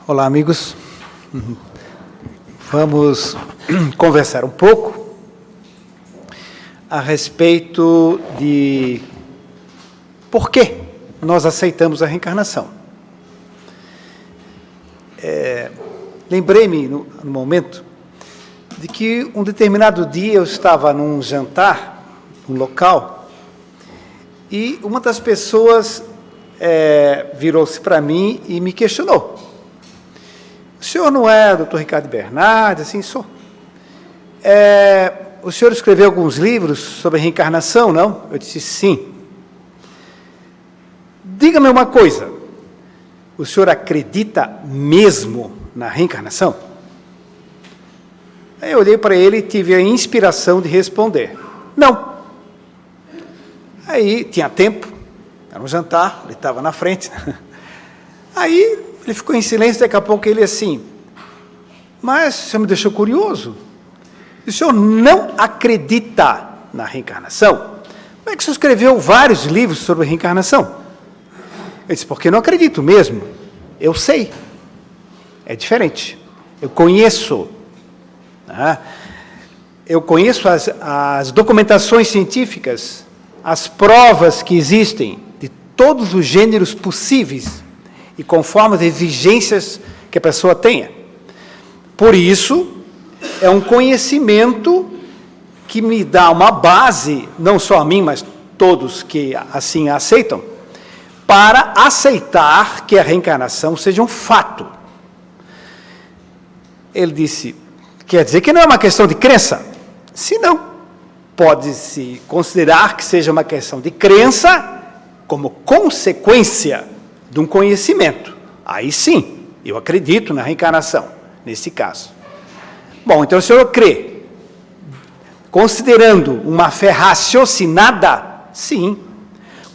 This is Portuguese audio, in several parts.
Olá, amigos. Vamos conversar um pouco a respeito de por que nós aceitamos a reencarnação. Lembrei-me, no momento, de que um determinado dia eu estava num jantar, num local, e uma das pessoas virou-se para mim e me questionou. O senhor não é Dr. Ricardo Bernardi? Assim, sou. O senhor escreveu alguns livros sobre reencarnação, não? Eu disse, sim. Diga-me uma coisa, o senhor acredita mesmo na reencarnação? Aí eu olhei para ele e tive a inspiração de responder, não. Aí tinha tempo, era um jantar, ele estava na frente. Aí ele ficou em silêncio, daqui a pouco ele assim, mas o senhor me deixou curioso. O senhor não acredita na reencarnação? Como é que o senhor escreveu vários livros sobre reencarnação? Eu disse, porque não acredito mesmo. Eu sei. É diferente. Eu conheço. Eu conheço as documentações científicas, as provas que existem de todos os gêneros possíveis e conforme as exigências que a pessoa tenha. Por isso, é um conhecimento que me dá uma base, não só a mim, mas todos que assim a aceitam, para aceitar que a reencarnação seja um fato. Ele disse, quer dizer que não é uma questão de crença? Se não, pode-se considerar que seja uma questão de crença como consequência de um conhecimento. Aí sim, eu acredito na reencarnação, nesse caso. Bom, então o senhor crê, considerando uma fé raciocinada, sim.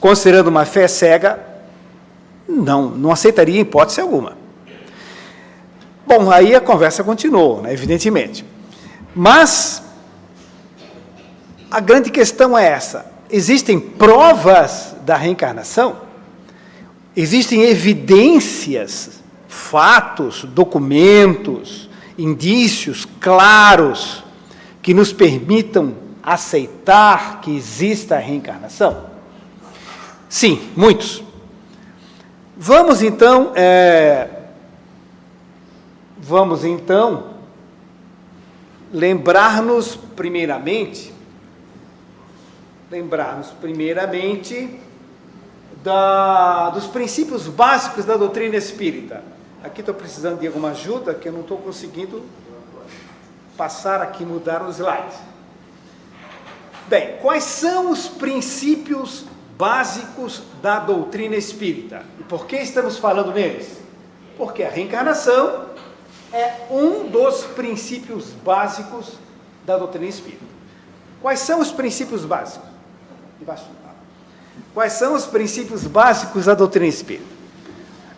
Considerando uma fé cega, não aceitaria em hipótese alguma. Bom, aí a conversa continuou, né, evidentemente. Mas a grande questão é essa. Existem provas da reencarnação? Existem evidências, fatos, documentos, indícios claros que nos permitam aceitar que exista a reencarnação? Sim, muitos. Vamos então lembrar-nos primeiramente dos princípios básicos da doutrina espírita. Aqui estou precisando de alguma ajuda, que eu não estou conseguindo passar aqui, mudar os slides. Bem, quais são os princípios básicos da doutrina espírita? E por que estamos falando neles? Porque a reencarnação é um dos princípios básicos da doutrina espírita. Quais são os princípios básicos? Quais são os princípios básicos da doutrina espírita?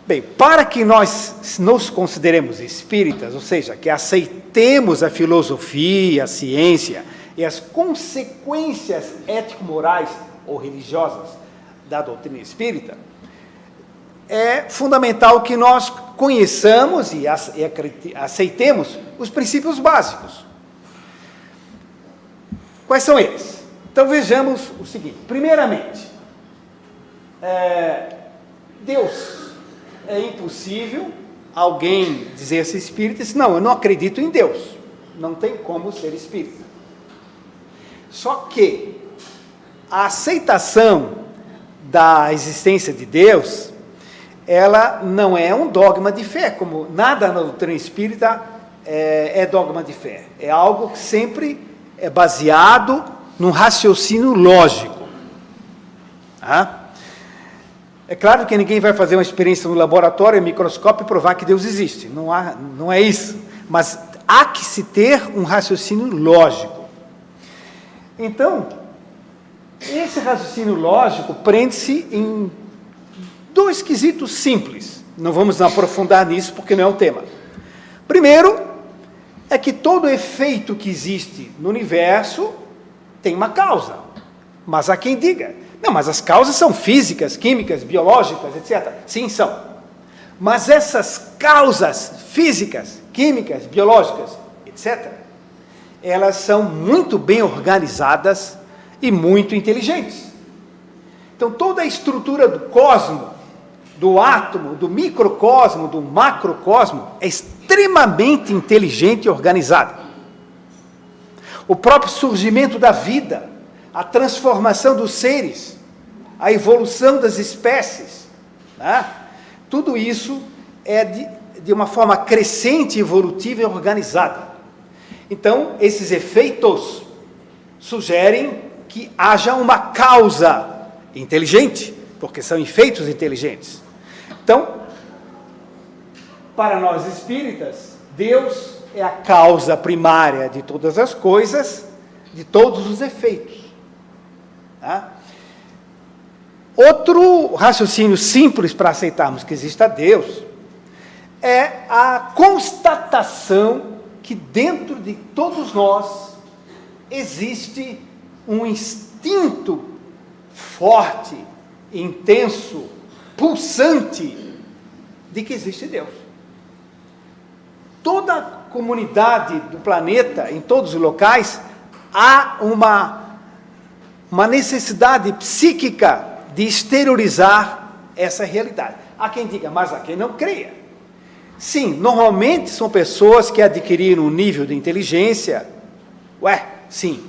Bem, para que nós nos consideremos espíritas, ou seja, que aceitemos a filosofia, a ciência e as consequências ético-morais ou religiosas da doutrina espírita, é fundamental que nós conheçamos e aceitemos os princípios básicos. Quais são eles? Então vejamos o seguinte. Primeiramente, Deus, é impossível alguém dizer-se espírita e dizer, não, eu não acredito em Deus, não tem como ser espírita. Só que a aceitação da existência de Deus, ela não é um dogma de fé, como nada na doutrina espírita é dogma de fé. É algo que sempre é baseado num raciocínio lógico. É claro que ninguém vai fazer uma experiência no laboratório, microscópio, e provar que Deus existe. Não é isso. Mas há que se ter um raciocínio lógico. Então, esse raciocínio lógico prende-se em dois quesitos simples. Não vamos aprofundar nisso porque não é o tema. Primeiro, é que todo efeito que existe no universo tem uma causa. Mas há quem diga, não, mas as causas são físicas, químicas, biológicas, etc. Sim, são. Mas essas causas físicas, químicas, biológicas, etc., elas são muito bem organizadas e muito inteligentes. Então, toda a estrutura do cosmos, do átomo, do microcosmo, do macrocosmo, é extremamente inteligente e organizada. O próprio surgimento da vida, a transformação dos seres, a evolução das espécies, né? Tudo isso é de uma forma crescente, evolutiva e organizada. Então, esses efeitos sugerem que haja uma causa inteligente, porque são efeitos inteligentes. Então, para nós espíritas, Deus é a causa primária de todas as coisas, de todos os efeitos. Tá? Outro raciocínio simples para aceitarmos que exista Deus é a constatação que dentro de todos nós existe um instinto forte, intenso, pulsante de que existe Deus. Toda a comunidade do planeta, em todos os locais, há uma necessidade psíquica de exteriorizar essa realidade. Há quem diga, mas há quem não creia. Sim, normalmente são pessoas que adquiriram um nível de inteligência, sim,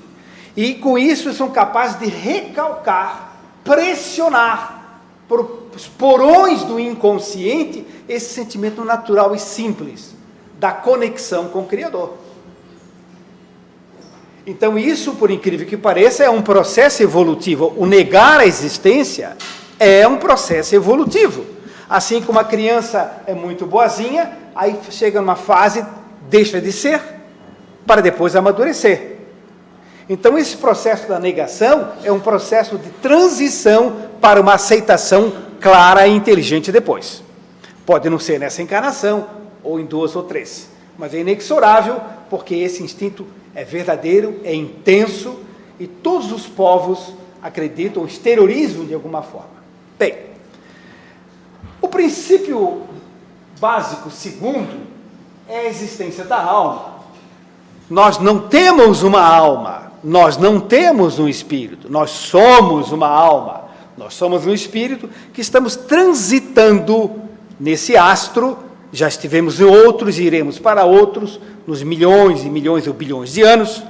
e com isso são capazes de recalcar, pressionar por os porões do inconsciente esse sentimento natural e simples da conexão com o Criador. Então isso, por incrível que pareça, é um processo evolutivo. O negar a existência é um processo evolutivo. Assim como a criança é muito boazinha, aí chega numa fase, deixa de ser, para depois amadurecer. Então esse processo da negação é um processo de transição para uma aceitação clara e inteligente depois. Pode não ser nessa encarnação, ou em 2 ou 3, mas é inexorável, porque esse instinto é verdadeiro, é intenso, e todos os povos acreditam, exteriorizam de alguma forma. Bem, o princípio básico segundo é a existência da alma. Nós não temos uma alma, nós não temos um espírito, nós somos uma alma, nós somos um espírito que estamos transitando nesse astro, já estivemos em outros e iremos para outros, nos milhões e milhões ou bilhões de anos.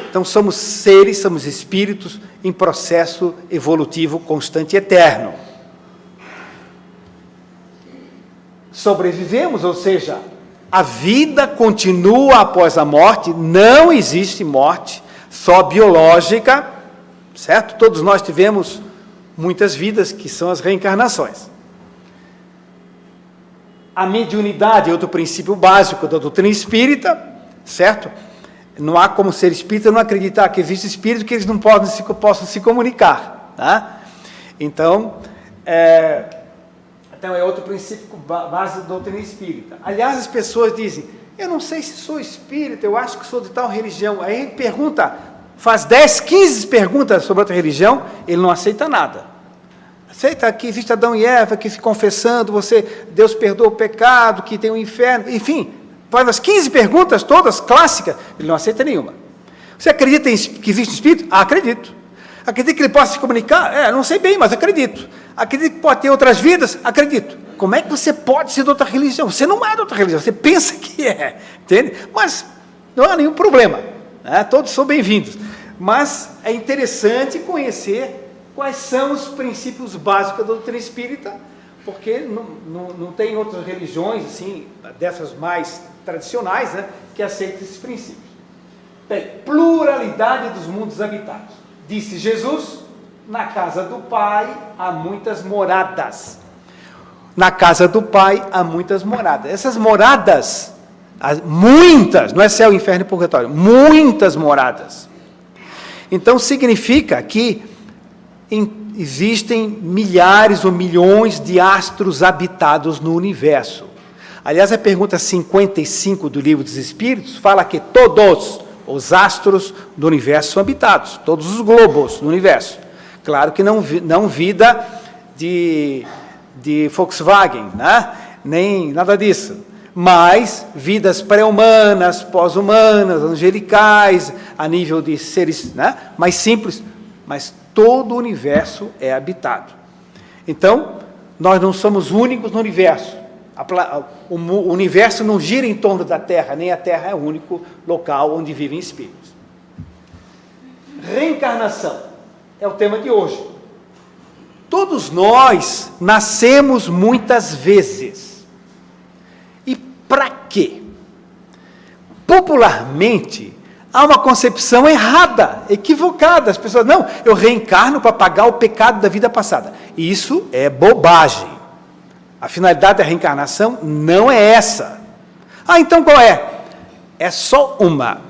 Então somos seres, somos espíritos em processo evolutivo constante e eterno. Sobrevivemos, ou seja, a vida continua após a morte, não existe morte, só biológica, certo? Todos nós tivemos muitas vidas, que são as reencarnações. A mediunidade é outro princípio básico da doutrina espírita, certo? Não há como ser espírita não acreditar que existe espírito, que eles não possam se comunicar, tá? Então é outro princípio básico da doutrina espírita. Aliás, as pessoas dizem, eu não sei se sou espírita, eu acho que sou de tal religião. Aí ele pergunta, faz 10, 15 perguntas sobre outra religião, ele não aceita nada. Aceita que existe Adão e Eva, que se confessando, Deus perdoa o pecado, que tem o inferno, enfim, faz as 15 perguntas todas clássicas, ele não aceita nenhuma. Você acredita que existe espírito? Acredito. Acredita que ele possa se comunicar? Não sei bem, mas acredito. Acredita que pode ter outras vidas? Acredito. Como é que você pode ser de outra religião? Você não é de outra religião, você pensa que é, entende? Mas não há nenhum problema, né? Todos são bem-vindos. Mas é interessante conhecer quais são os princípios básicos da doutrina espírita, porque não tem outras religiões, assim, dessas mais tradicionais, né, que aceitam esses princípios. Bem, pluralidade dos mundos habitados. Disse Jesus, na casa do Pai há muitas moradas. Na casa do Pai há muitas moradas. Essas moradas, muitas, não é céu, inferno e purgatório, muitas moradas. Então significa que existem milhares ou milhões de astros habitados no universo. Aliás, a pergunta 55 do Livro dos Espíritos fala que todos os astros do universo são habitados, todos os globos do universo. Claro que não vida de Volkswagen, né? nem nada disso. Mas vidas pré-humanas, pós-humanas, angelicais, a nível de seres, né, mais simples, mas todo o universo é habitado. Então, nós não somos únicos no universo. O universo não gira em torno da Terra, nem a Terra é o único local onde vivem espíritos. Reencarnação é o tema de hoje. Todos nós nascemos muitas vezes. E para quê? Popularmente, há uma concepção errada, equivocada. As pessoas, não, eu reencarno para pagar o pecado da vida passada. Isso é bobagem. A finalidade da reencarnação não é essa. Então qual é? É só uma.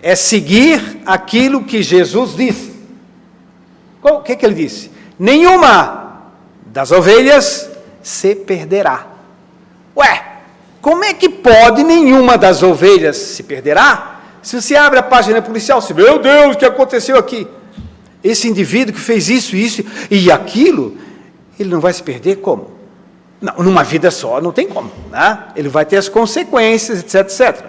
É seguir aquilo que Jesus disse. O que ele disse? Nenhuma das ovelhas se perderá. Ué, como é que pode nenhuma das ovelhas se perderá? Se você abre a página policial, você, meu Deus, o que aconteceu aqui? Esse indivíduo que fez isso e aquilo, ele não vai se perder como? Não, numa vida só não tem como, né? Ele vai ter as consequências, etc, etc.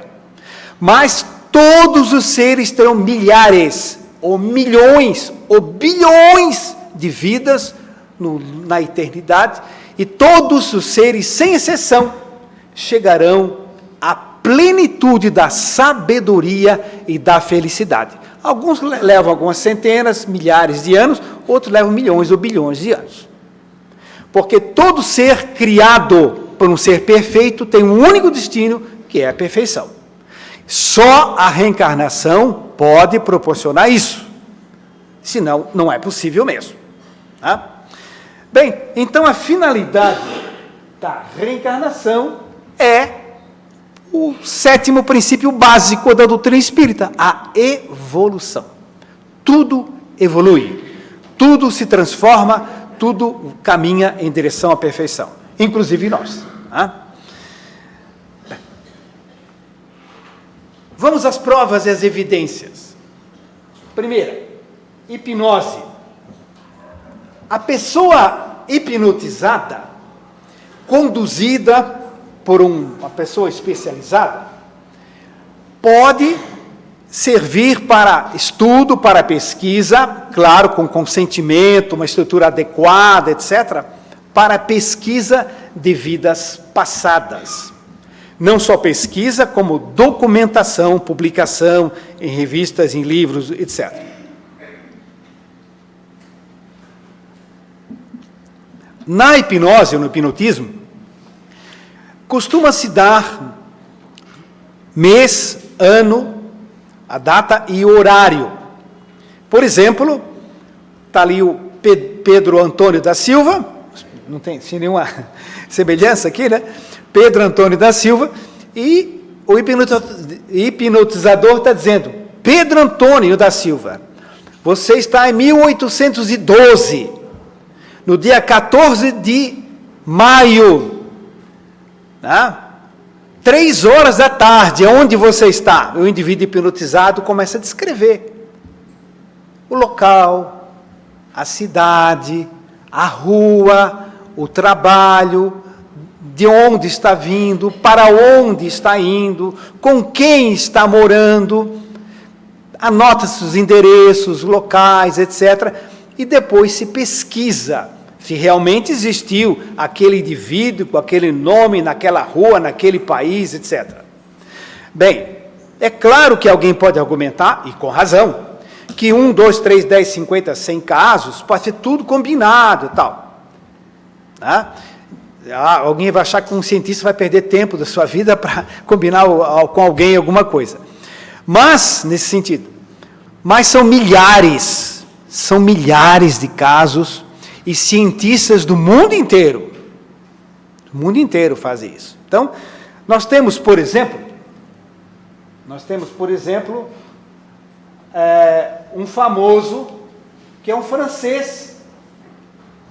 Mas todos os seres terão milhares, ou milhões, ou bilhões de vidas na eternidade, e todos os seres, sem exceção, chegarão à plenitude da sabedoria e da felicidade. Alguns levam algumas centenas, milhares de anos, outros levam milhões ou bilhões de anos. Porque todo ser criado por um ser perfeito tem um único destino, que é a perfeição. Só a reencarnação pode proporcionar isso. Senão, não é possível mesmo. Tá? Bem, então a finalidade da reencarnação é o 7º princípio básico da doutrina espírita, a evolução. Tudo evolui, tudo se transforma, tudo caminha em direção à perfeição, inclusive nós. Tá? Vamos às provas e às evidências. Primeira, hipnose. A pessoa hipnotizada, conduzida por uma pessoa especializada, pode servir para estudo, para pesquisa, claro, com consentimento, uma estrutura adequada, etc., para pesquisa de vidas passadas. Não só pesquisa, como documentação, publicação em revistas, em livros, etc. Na hipnose, ou no hipnotismo, costuma-se dar mês, ano, a data e o horário. Por exemplo, está ali o Pedro Antônio da Silva, não tem nenhuma semelhança aqui, né? Pedro Antônio da Silva, e o hipnotizador está dizendo, Pedro Antônio da Silva, você está em 1812, no dia 14 de maio, tá? 3 horas da tarde, onde você está? O indivíduo hipnotizado começa a descrever o local, a cidade, a rua, o trabalho, de onde está vindo, para onde está indo, com quem está morando, anota-se os endereços, locais, etc. E depois se pesquisa se realmente existiu aquele indivíduo com aquele nome, naquela rua, naquele país, etc. Bem, é claro que alguém pode argumentar, e com razão, que 1, 2, 3, 10, 50, 100 casos, pode ser tudo combinado e tal. Tá? Alguém vai achar que um cientista vai perder tempo da sua vida para combinar com alguém alguma coisa. Mas, nesse sentido, mas são milhares de casos, e cientistas do mundo inteiro fazem isso. Então, nós temos, por exemplo, um famoso, que é um francês,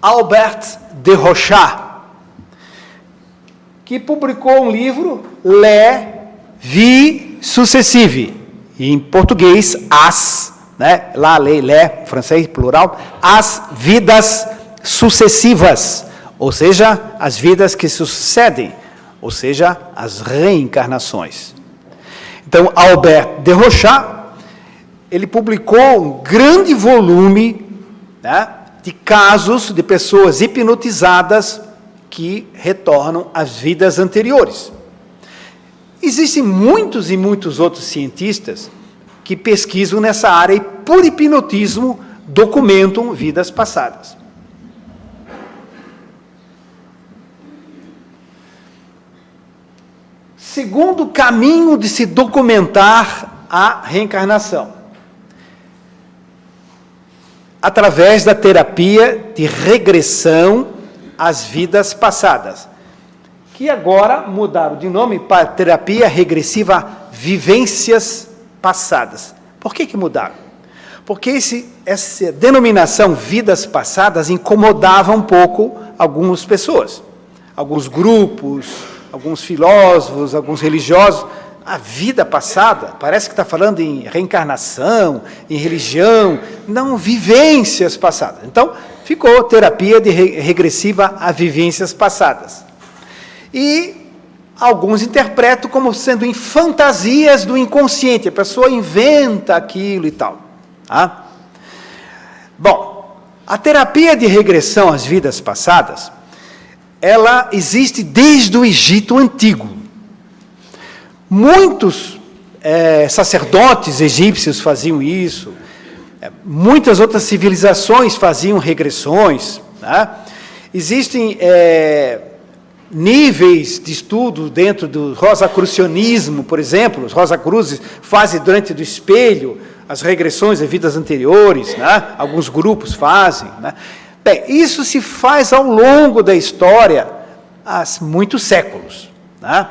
Albert de Rochat, que publicou um livro, Les Vies Successives, e em português, as, né? Lá, les, francês, plural, as vidas sucessivas, ou seja, as vidas que sucedem, ou seja, as reencarnações. Então, Albert de Rochat, ele publicou um grande volume, né, de casos de pessoas hipnotizadas que retornam às vidas anteriores. Existem muitos e muitos outros cientistas que pesquisam nessa área e, por hipnotismo, documentam vidas passadas. Segundo caminho de se documentar a reencarnação, através da terapia de regressão às vidas passadas, que agora mudaram de nome para terapia regressiva vivências passadas. Por que mudaram? Porque essa denominação vidas passadas incomodava um pouco algumas pessoas, alguns grupos, alguns filósofos, alguns religiosos. A vida passada, parece que está falando em reencarnação, em religião, não, vivências passadas. Então, ficou terapia de regressiva a vivências passadas. E alguns interpretam como sendo em fantasias do inconsciente, a pessoa inventa aquilo e tal. Tá? Bom, a terapia de regressão às vidas passadas, ela existe desde o Egito Antigo. Muitos sacerdotes egípcios faziam isso, muitas outras civilizações faziam regressões. Tá? Existem níveis de estudo dentro do rosacrucianismo, por exemplo. Os Rosacruzes fazem durante do espelho as regressões de vidas anteriores, né? Alguns grupos fazem. Né? Bem, isso se faz ao longo da história, há muitos séculos. Né?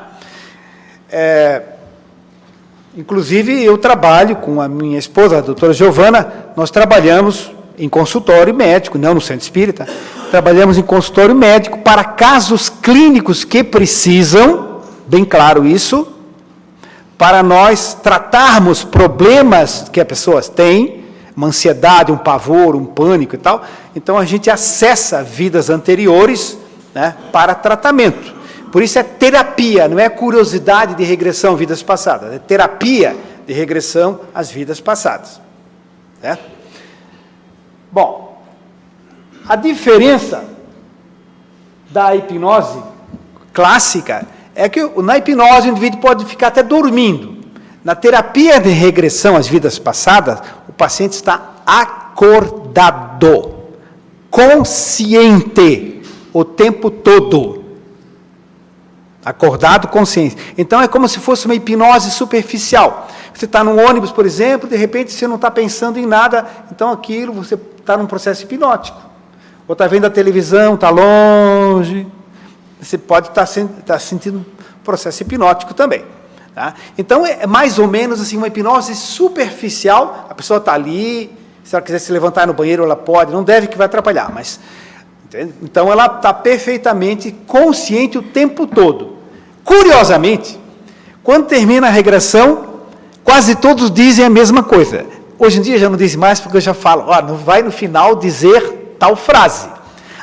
Inclusive, eu trabalho com a minha esposa, a doutora Giovana, nós trabalhamos em consultório médico, não no centro espírita, trabalhamos em consultório médico para casos clínicos que precisam, bem claro isso, para nós tratarmos problemas que as pessoas têm, uma ansiedade, um pavor, um pânico e tal. Então, a gente acessa vidas anteriores, né, para tratamento. Por isso é terapia, não é curiosidade de regressão a vidas passadas, é terapia de regressão às vidas passadas. Certo? Bom, a diferença da hipnose clássica é que na hipnose o indivíduo pode ficar até dormindo. Na terapia de regressão às vidas passadas, o paciente está acordado, consciente o tempo todo. Acordado, consciente. Então é como se fosse uma hipnose superficial. Você está num ônibus, por exemplo, de repente você não está pensando em nada, então aquilo, você está num processo hipnótico. Ou está vendo a televisão, está longe, você pode estar sentindo um processo hipnótico também. Tá? Então é mais ou menos assim, uma hipnose superficial, a pessoa está ali, se ela quiser se levantar no banheiro, ela pode, não deve que vai atrapalhar, mas... Entende? Então ela está perfeitamente consciente o tempo todo. Curiosamente, quando termina a regressão, quase todos dizem a mesma coisa. Hoje em dia já não dizem mais, porque eu já falo, não vai no final dizer tal frase.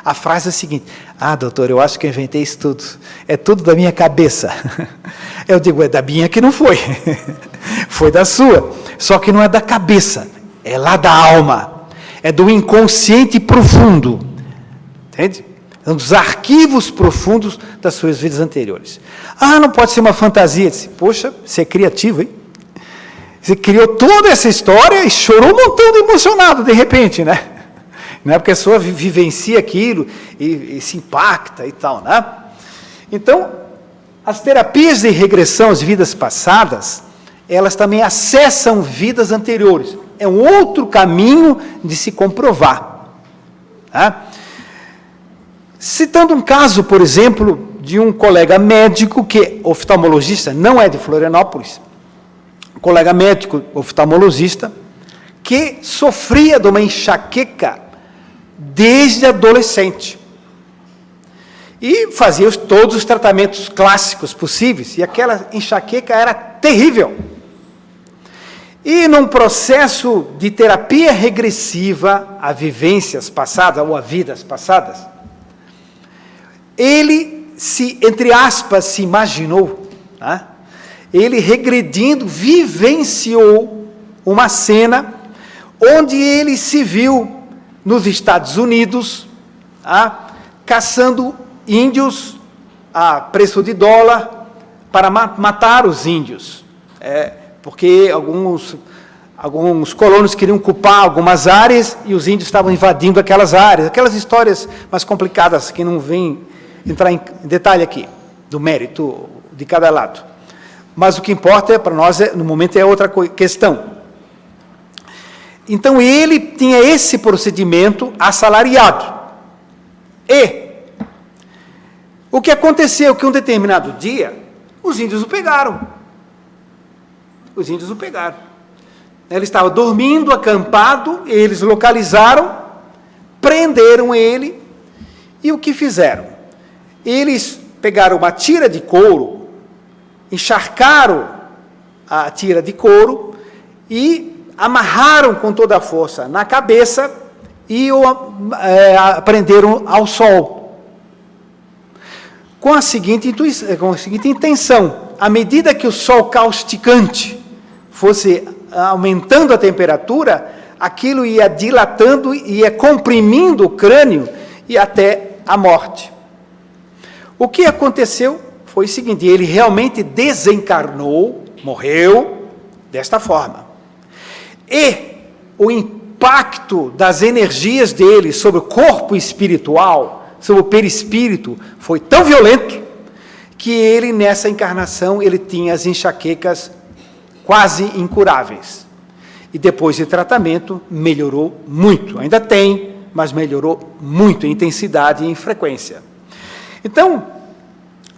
A frase é a seguinte: doutor, eu acho que eu inventei isso tudo. É tudo da minha cabeça. Eu digo, é da minha que não foi. Foi da sua. Só que não é da cabeça, é lá da alma. É do inconsciente profundo. Entende? São dos arquivos profundos das suas vidas anteriores. Não pode ser uma fantasia. Disse, poxa, você é criativo, hein? Você criou toda essa história e chorou um montão de emocionado, de repente, né? Não é porque a pessoa vivencia aquilo e se impacta e tal, né? Então, as terapias de regressão às vidas passadas, elas também acessam vidas anteriores. É um outro caminho de se comprovar. Tá? Citando um caso, por exemplo, de um colega médico, que é oftalmologista, não é de Florianópolis, um colega médico oftalmologista, que sofria de uma enxaqueca desde adolescente. E fazia todos os tratamentos clássicos possíveis, e aquela enxaqueca era terrível. E num processo de terapia regressiva a vivências passadas, ou a vidas passadas, ele entre aspas, se imaginou, tá? Ele regredindo, vivenciou uma cena onde ele se viu nos Estados Unidos, tá? Caçando índios a preço de dólar para matar os índios, porque alguns colonos queriam ocupar algumas áreas e os índios estavam invadindo aquelas áreas, aquelas histórias mais complicadas que não vêm entrar em detalhe aqui, do mérito de cada lado. Mas o que importa para nós, no momento, é outra questão. Então, ele tinha esse procedimento assalariado. E o que aconteceu que um determinado dia, os índios o pegaram. Os índios o pegaram. Ele estava dormindo, acampado, eles localizaram, prenderam ele, e o que fizeram? Eles pegaram uma tira de couro, encharcaram a tira de couro e amarraram com toda a força na cabeça e o prenderam ao sol. Com a seguinte intenção: à medida que o sol causticante fosse aumentando a temperatura, aquilo ia dilatando, ia comprimindo o crânio e até a morte. O que aconteceu foi o seguinte: ele realmente desencarnou, morreu desta forma. E o impacto das energias dele sobre o corpo espiritual, sobre o perispírito, foi tão violento que ele, nessa encarnação, ele tinha as enxaquecas quase incuráveis. E depois de tratamento, melhorou muito. Ainda tem, mas melhorou muito em intensidade e em frequência. Então,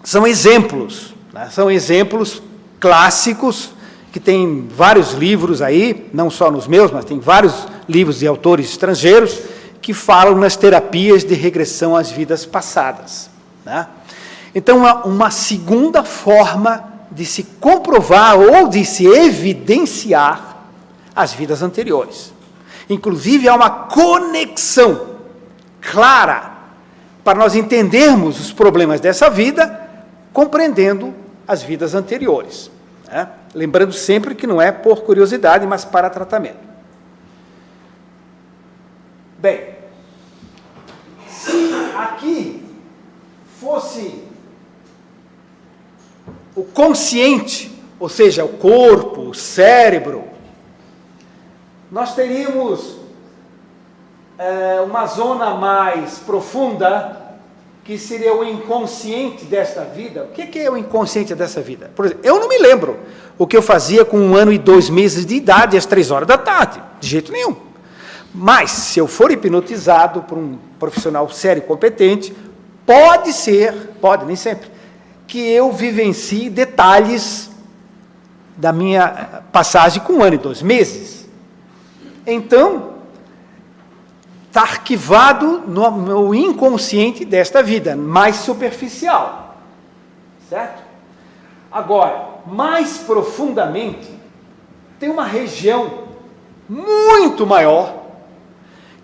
são exemplos, né? São exemplos clássicos, que tem vários livros aí, não só nos meus, mas tem vários livros de autores estrangeiros, que falam nas terapias de regressão às vidas passadas, né? Então, uma segunda forma de se comprovar ou de se evidenciar as vidas anteriores. Inclusive, há uma conexão clara para nós entendermos os problemas dessa vida, compreendendo as vidas anteriores, né? Lembrando sempre que não é por curiosidade, mas para tratamento. Bem, se aqui fosse o consciente, ou seja, o corpo, o cérebro, nós teríamos uma zona mais profunda, que seria o inconsciente desta vida. O que é o inconsciente dessa vida? Por exemplo, eu não me lembro o que eu fazia com 1 ano e 2 meses de idade, às 3 horas da tarde, de jeito nenhum. Mas, se eu for hipnotizado por um profissional sério e competente, pode ser, nem sempre, que eu vivencie detalhes da minha passagem com 1 ano e 2 meses. Então, está arquivado no meu inconsciente desta vida, mais superficial, certo? Agora, mais profundamente, tem uma região muito maior,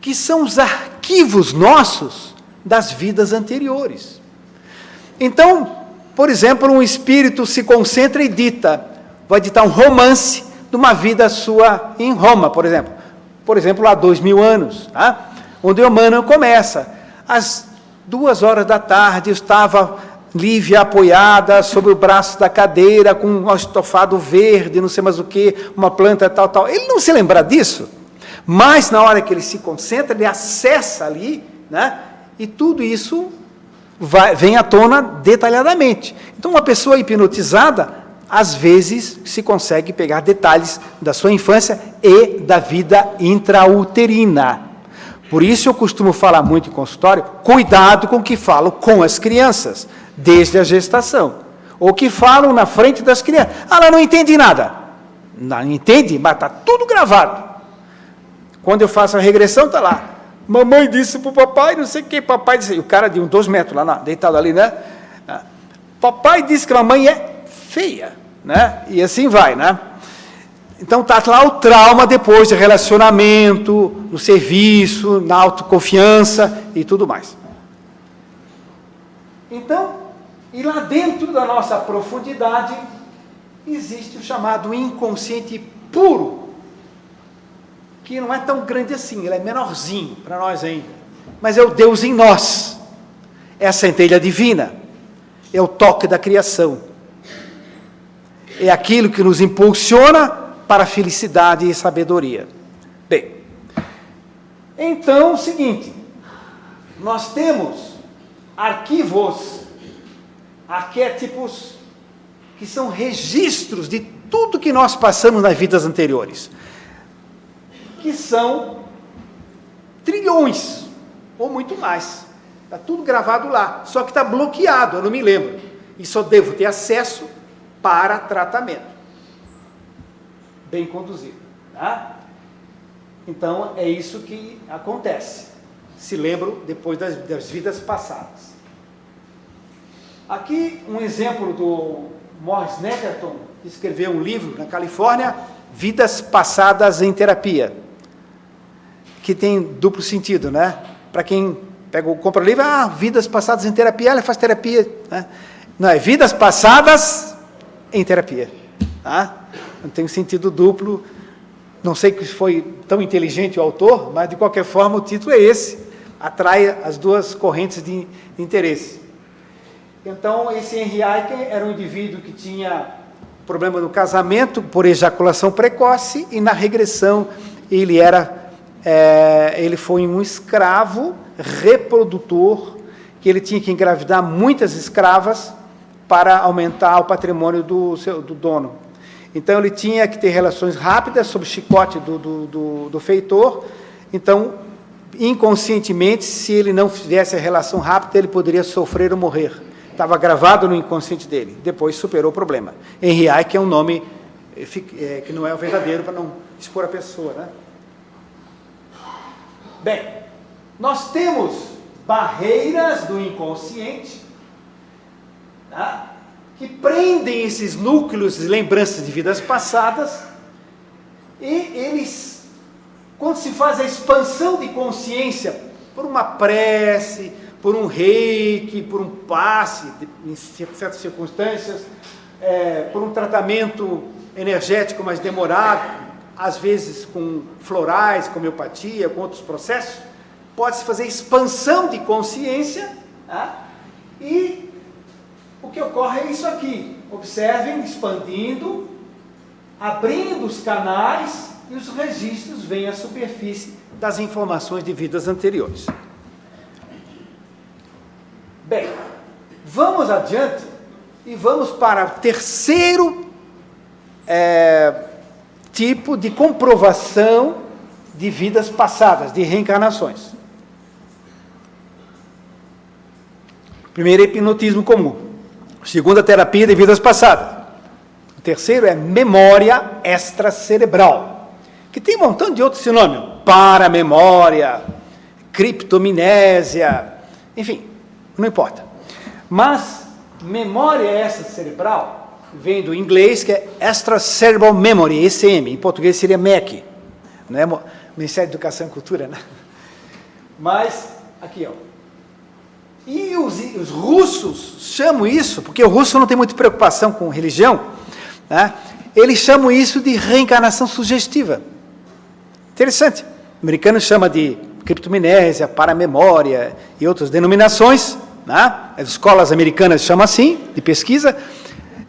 que são os arquivos nossos das vidas anteriores. Então, por exemplo, um espírito se concentra e vai ditar um romance de uma vida sua em Roma, por exemplo, há 2000 anos, tá? Onde o Emmanuel começa. Às 2 horas da tarde, eu estava Lívia apoiada sobre o braço da cadeira, com um estofado verde, não sei mais o que, uma planta tal. Ele não se lembra disso, mas na hora que ele se concentra, ele acessa ali, né? E tudo isso vem à tona detalhadamente. Então, uma pessoa hipnotizada, às vezes, se consegue pegar detalhes da sua infância e da vida intrauterina. Por isso eu costumo falar muito em consultório, cuidado com o que falo com as crianças, desde a gestação. Ou que falam na frente das crianças. Ela não entende nada. Não entende, mas está tudo gravado. Quando eu faço a regressão, está lá. Mamãe disse para o papai, não sei o que, papai disse. E o cara de 2 metros lá, deitado ali, né? Papai disse que a mamãe é feia, né? E assim vai, né? Então está lá o trauma depois de relacionamento, no serviço, na autoconfiança e tudo mais. Então, e lá dentro da nossa profundidade, existe o chamado inconsciente puro, que não é tão grande assim, ele é menorzinho para nós ainda, mas é o Deus em nós, é a centelha divina, é o toque da criação, é aquilo que nos impulsiona para a felicidade e sabedoria. Bem, então é o seguinte, nós temos arquivos, arquétipos, que são registros de tudo que nós passamos nas vidas anteriores, que são trilhões, ou muito mais, está tudo gravado lá, só que está bloqueado, eu não me lembro, e só devo ter acesso para tratamento, bem conduzido, tá? Então, é isso que acontece, se lembram depois das vidas passadas. Aqui, um exemplo do Morris Neckerton, que escreveu um livro na Califórnia, Vidas Passadas em Terapia, que tem duplo sentido, né? Para quem compra o livro, Vidas Passadas em Terapia, ela faz terapia, né? Não, é Vidas Passadas em Terapia, tá? Não tem um sentido duplo, não sei que foi tão inteligente o autor, mas de qualquer forma o título é esse, atrai as duas correntes de interesse. Então, esse Henry Eichen era um indivíduo que tinha problema no casamento por ejaculação precoce, e na regressão ele foi um escravo reprodutor, que ele tinha que engravidar muitas escravas para aumentar o patrimônio do dono. Então, ele tinha que ter relações rápidas sob o chicote do feitor. Então, inconscientemente, se ele não fizesse a relação rápida, ele poderia sofrer ou morrer. Estava gravado no inconsciente dele. Depois superou o problema. Henry Eichen é um nome que não é o verdadeiro, para não expor a pessoa, né? Bem, nós temos barreiras do inconsciente, tá? Que prendem esses núcleos de lembranças de vidas passadas, e eles, quando se faz a expansão de consciência por uma prece, por um reiki, por um passe, em certas circunstâncias, por um tratamento energético mais demorado, às vezes com florais, com homeopatia, com outros processos, pode-se fazer expansão de consciência, tá? E o que ocorre é isso aqui, observem, expandindo, abrindo os canais, e os registros vêm à superfície das informações de vidas anteriores. Bem, vamos adiante e vamos para o terceiro tipo de comprovação de vidas passadas, de reencarnações. Primeiro é hipnotismo comum. Segundo, a terapia de vidas passadas. O terceiro é memória extracerebral, que tem um montão de outros sinônimos, paramemória, criptomnésia, enfim, não importa. Mas memória extracerebral vem do inglês, que é Extracerebral Memory, ECM, em português seria MEC, não é Ministério da Educação e Cultura, né? Mas, aqui, ó. E os russos chamam isso, porque o russo não tem muita preocupação com religião, né? Eles chamam isso de reencarnação sugestiva. Interessante. O americano chama de criptomnésia, paramemória e outras denominações, né? As escolas americanas chamam assim, de pesquisa,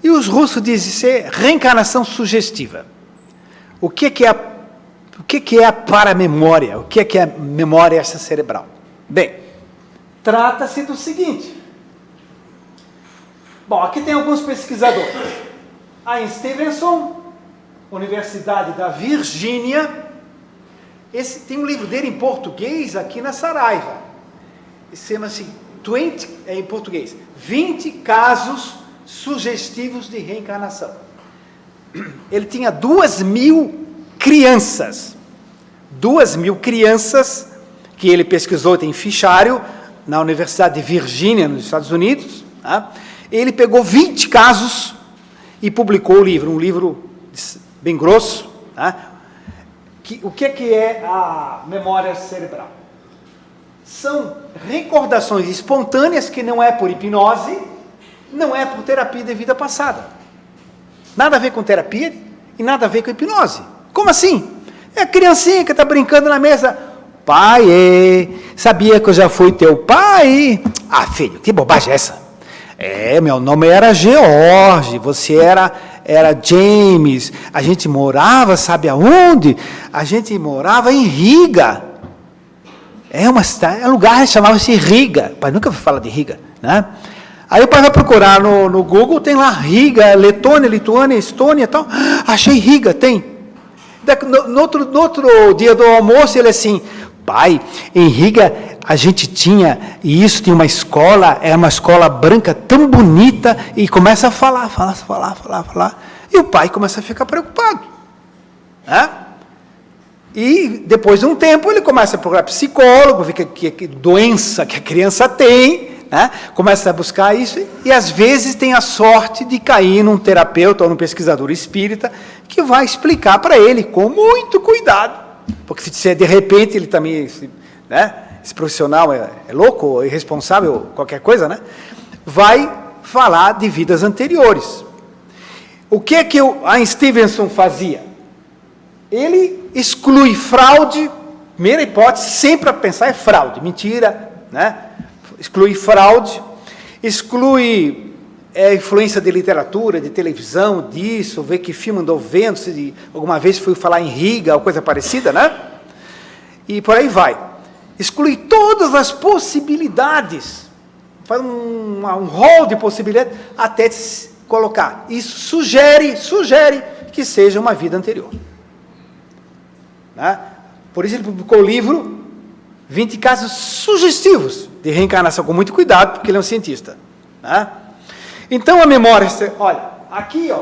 e os russos dizem ser reencarnação sugestiva. O que é a paramemória? O que é a memória extracerebral? Bem, trata-se do seguinte. Bom, aqui tem alguns pesquisadores. Ian Stevenson, Universidade da Virgínia. Tem um livro dele em português aqui na Saraiva. Chama-se 20, em português, 20 casos sugestivos de reencarnação. Ele tinha 2.000 crianças. 2.000 crianças que ele pesquisou, tem fichário, na Universidade de Virgínia, nos Estados Unidos. Tá? Ele pegou 20 casos e publicou o livro, um livro bem grosso. Tá? O que é a memória cerebral? são recordações espontâneas que não é por hipnose, não é por terapia de vida passada. Nada a ver com terapia e nada a ver com hipnose. Como assim? É a criancinha que está brincando na mesa. Pai, sabia que eu já fui teu pai? Ah, filho, que bobagem é essa? Meu nome era George, você era James. A gente morava, sabe aonde? A gente morava em Riga. Um lugar que chamava-se Riga. O pai nunca fala de Riga, né? Aí o pai vai procurar no Google, tem lá Riga, Letônia, Lituânia, Estônia e tal. Achei Riga, tem. No outro dia do almoço, ele assim, pai, em Riga a gente tinha uma escola, era uma escola branca tão bonita, e começa a falar. E o pai começa a ficar preocupado. Né? E depois de um tempo ele começa a procurar psicólogo, ver que doença que a criança tem, né? Começa a buscar isso, e às vezes tem a sorte de cair num terapeuta ou num pesquisador espírita que vai explicar para ele com muito cuidado, porque se de repente ele também, né, esse profissional é louco, ou irresponsável, qualquer coisa, né, vai falar de vidas anteriores. O que é que o Ian Stevenson fazia? Ele exclui fraude, primeira hipótese, sempre a pensar é fraude, mentira, né? Exclui fraude, exclui influência de literatura, de televisão, disso, ver que filme andou vendo, se alguma vez fui falar em Riga, ou coisa parecida, né? E por aí vai. Exclui todas as possibilidades, faz um rol de possibilidades, até colocar. Isso sugere que seja uma vida anterior. Né? Por isso ele publicou o livro 20 casos sugestivos de reencarnação, com muito cuidado, porque ele é um cientista. Né? Então a memória, olha, aqui,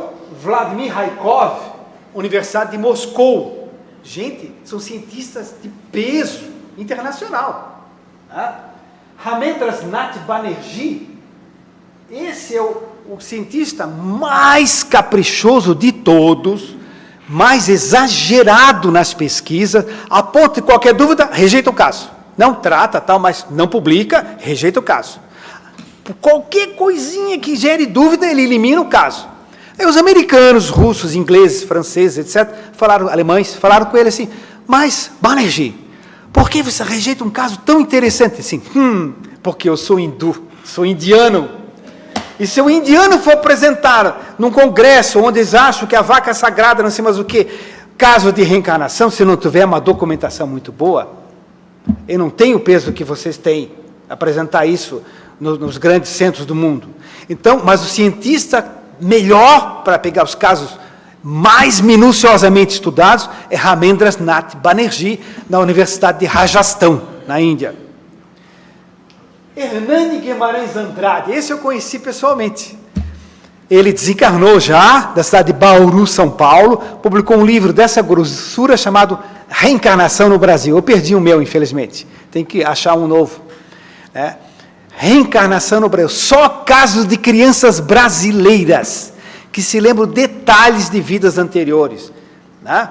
Vladimir Raikov, Universidade de Moscou. Gente, são cientistas de peso internacional. Né? Ramendras Nath Banerjee, esse é o cientista mais caprichoso de todos, mais exagerado nas pesquisas, a ponto de qualquer dúvida, rejeita o caso. Não trata, tal, mas não publica, rejeita o caso. Por qualquer coisinha que gere dúvida, ele elimina o caso. Aí os americanos, russos, ingleses, franceses, etc., alemães, falaram com ele assim, mas, Banerjee, por que você rejeita um caso tão interessante? Assim, porque eu sou hindu, sou indiano. E se o indiano for apresentar num congresso onde eles acham que a vaca é sagrada, não sei mais o que, caso de reencarnação, se não tiver uma documentação muito boa, eu não tenho o peso que vocês têm, apresentar isso nos grandes centros do mundo. Então, mas o cientista melhor para pegar os casos mais minuciosamente estudados é Ramendras Nath Banerjee, na Universidade de Rajastão, na Índia. Hernani Guimarães Andrade, esse eu conheci pessoalmente. Ele desencarnou já, da cidade de Bauru, São Paulo, publicou um livro dessa grossura chamado Reencarnação no Brasil. Eu perdi o meu, infelizmente. Tem que achar um novo. Né? Reencarnação no Brasil. Só casos de crianças brasileiras que se lembram detalhes de vidas anteriores. Né?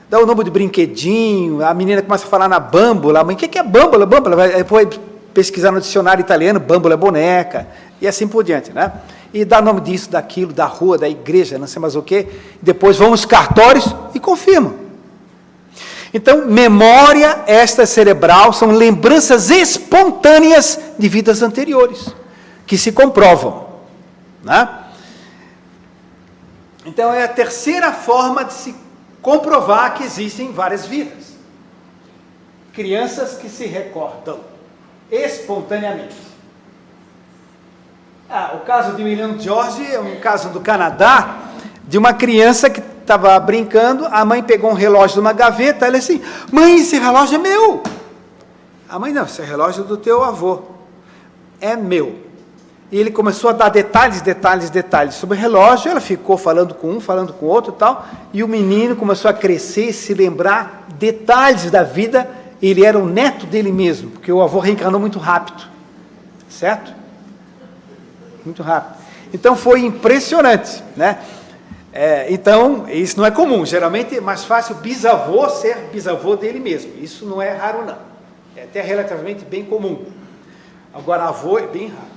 Dá o nome de brinquedinho, a menina começa a falar na bâmbula. Mas o que é bâmbula? Bâmbula. Depois pesquisar no dicionário italiano, bâmbula é boneca, e assim por diante, né? E dá nome disso, daquilo, da rua, da igreja, não sei mais o quê. Depois vão os cartórios e confirmam. Então, memória esta cerebral são lembranças espontâneas de vidas anteriores, que se comprovam. Né? Então, é a terceira forma de se comprovar que existem várias vidas. Crianças que se recordam espontaneamente. O caso de William George é um caso do Canadá, de uma criança que estava brincando, a mãe pegou um relógio de uma gaveta, ela disse assim, mãe, esse relógio é meu. A mãe, não, esse é relógio do teu avô. É meu. E ele começou a dar detalhes sobre o relógio, ela ficou falando com um, falando com o outro e tal, e o menino começou a crescer, se lembrar detalhes da vida. Ele era o neto dele mesmo, porque o avô reencarnou muito rápido, certo? Muito rápido. Então, foi impressionante, né? Então, isso não é comum, geralmente é mais fácil bisavô ser bisavô dele mesmo, isso não é raro não, É até relativamente bem comum. Agora, avô é bem raro.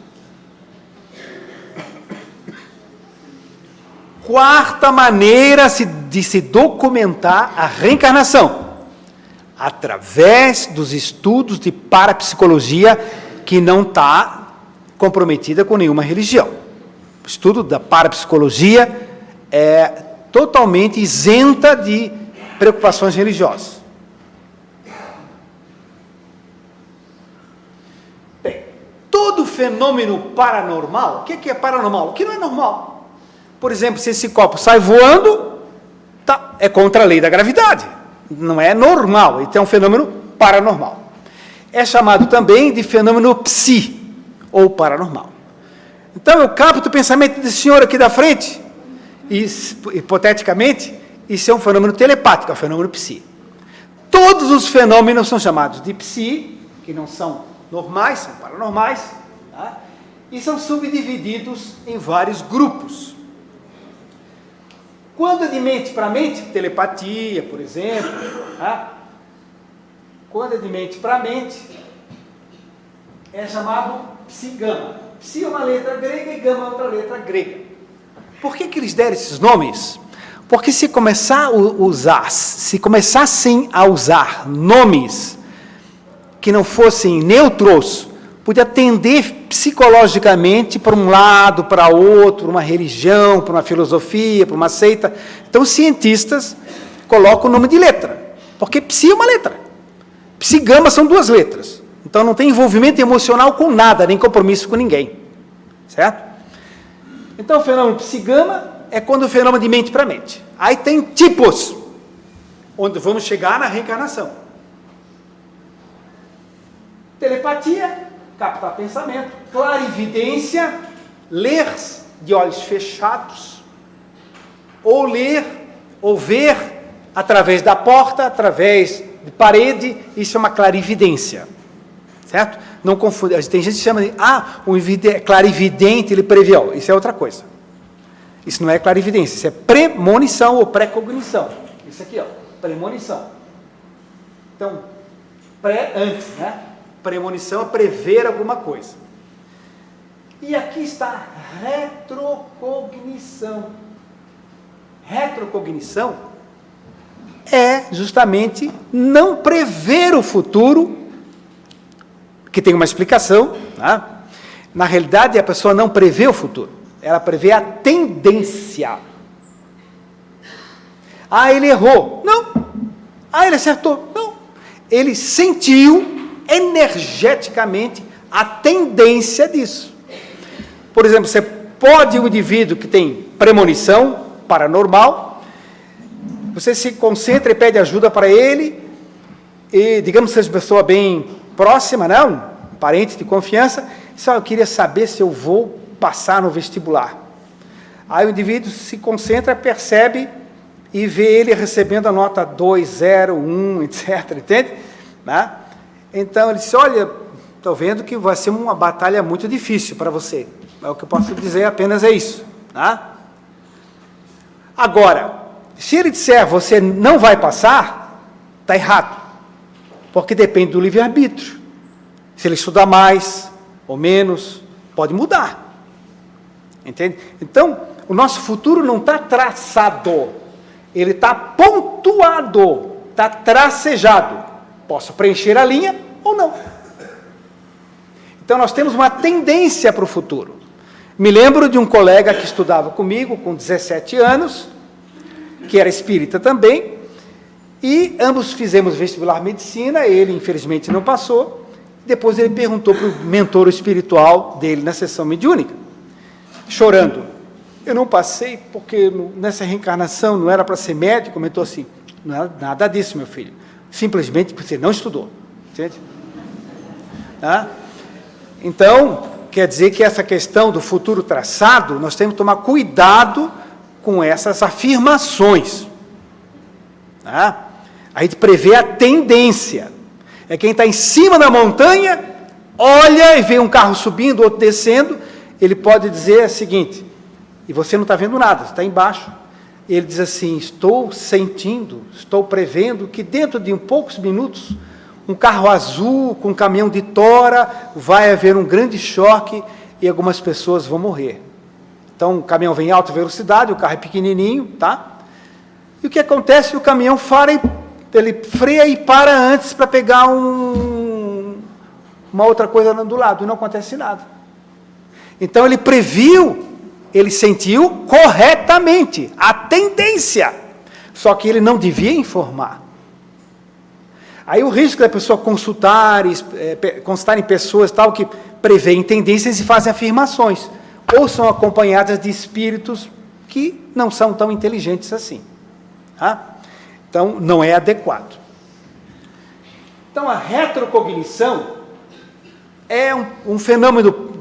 Quarta maneira de se documentar a reencarnação, através dos estudos de parapsicologia que não está comprometida com nenhuma religião. O estudo da parapsicologia é totalmente isenta de preocupações religiosas. Bem, todo fenômeno paranormal, o que é paranormal? O que não é normal? Por exemplo, se esse copo sai voando, é contra a lei da gravidade. Não é normal, então é um fenômeno paranormal. É chamado também de fenômeno psi, ou paranormal. Então, eu capto o pensamento desse senhor aqui da frente, e, hipoteticamente, isso é um fenômeno telepático, é um fenômeno psi. Todos os fenômenos são chamados de psi, que não são normais, são paranormais, tá? E são subdivididos em vários grupos. Quando é de mente para mente, telepatia, por exemplo, tá? Quando é de mente para mente, é chamado psi-gama. Psi é uma letra grega e gama é outra letra grega. Por que eles deram esses nomes? Porque se começassem a usar nomes que não fossem neutros, podia tender psicologicamente para um lado, para outro, uma religião, para uma filosofia, para uma seita. Então, os cientistas colocam o nome de letra, porque psi é uma letra. Psi e gama são duas letras. Então, não tem envolvimento emocional com nada, nem compromisso com ninguém. Certo? Então, o fenômeno psi-gama é quando o fenômeno de mente para mente. Aí tem tipos, onde vamos chegar na reencarnação. Telepatia, captar pensamento. Clarividência, ler de olhos fechados. Ou ler, ou ver através da porta, através de parede. Isso é uma clarividência. Certo? Não confunde. Tem gente que chama de, o clarividente, ele prevê. Isso é outra coisa. Isso não é clarividência, isso é premonição ou pré-cognição. Isso aqui, premonição. Então, antes, né? Premonição é prever alguma coisa. E aqui está retrocognição. Retrocognição é justamente não prever o futuro, que tem uma explicação, tá? Na realidade, a pessoa não prevê o futuro, ela prevê a tendência. Ele errou. Não. Ele acertou. Não. Ele sentiu energeticamente a tendência disso. Por exemplo, você pode, um indivíduo que tem premonição paranormal, você se concentra e pede ajuda para ele, e digamos que seja uma pessoa bem próxima, né? Um parente de confiança, eu queria saber se eu vou passar no vestibular. Aí o indivíduo se concentra, percebe e vê ele recebendo a nota 2, 0, 1, etc. Entende? Né? Então ele disse, olha, estou vendo que vai ser uma batalha muito difícil para você. O que eu posso dizer apenas é isso. Tá? Agora, se ele disser você não vai passar, está errado. Porque depende do livre-arbítrio. Se ele estudar mais ou menos, pode mudar. Entende? Então, o nosso futuro não está traçado. Ele está pontuado, está tracejado. Posso preencher a linha ou não. Então, nós temos uma tendência para o futuro. Me lembro de um colega que estudava comigo, com 17 anos, que era espírita também, e ambos fizemos vestibular medicina, ele infelizmente não passou. Depois ele perguntou para o mentor espiritual dele na sessão mediúnica, chorando, eu não passei porque nessa reencarnação não era para ser médico. Comentou assim, não era nada disso, meu filho, simplesmente porque você não estudou. Entende? Tá? Então, quer dizer que essa questão do futuro traçado, nós temos que tomar cuidado com essas afirmações. Tá? A gente prevê a tendência. É quem está em cima da montanha, olha e vê um carro subindo, outro descendo, ele pode dizer o seguinte, e você não está vendo nada, você está embaixo. Ele diz assim, estou sentindo, estou prevendo que dentro de poucos minutos, um carro azul com um caminhão de tora, vai haver um grande choque e algumas pessoas vão morrer. Então, o caminhão vem em alta velocidade, o carro é pequenininho, tá? E o que acontece? O caminhão ele freia e para antes para pegar uma outra coisa do lado, e não acontece nada. Então, ele previu, ele sentiu corretamente a tendência, só que ele não devia informar. Aí o risco da pessoa constar em pessoas tal que preveem tendências e fazem afirmações, ou são acompanhadas de espíritos que não são tão inteligentes assim. Tá? Então, não é adequado. Então, a retrocognição é um fenômeno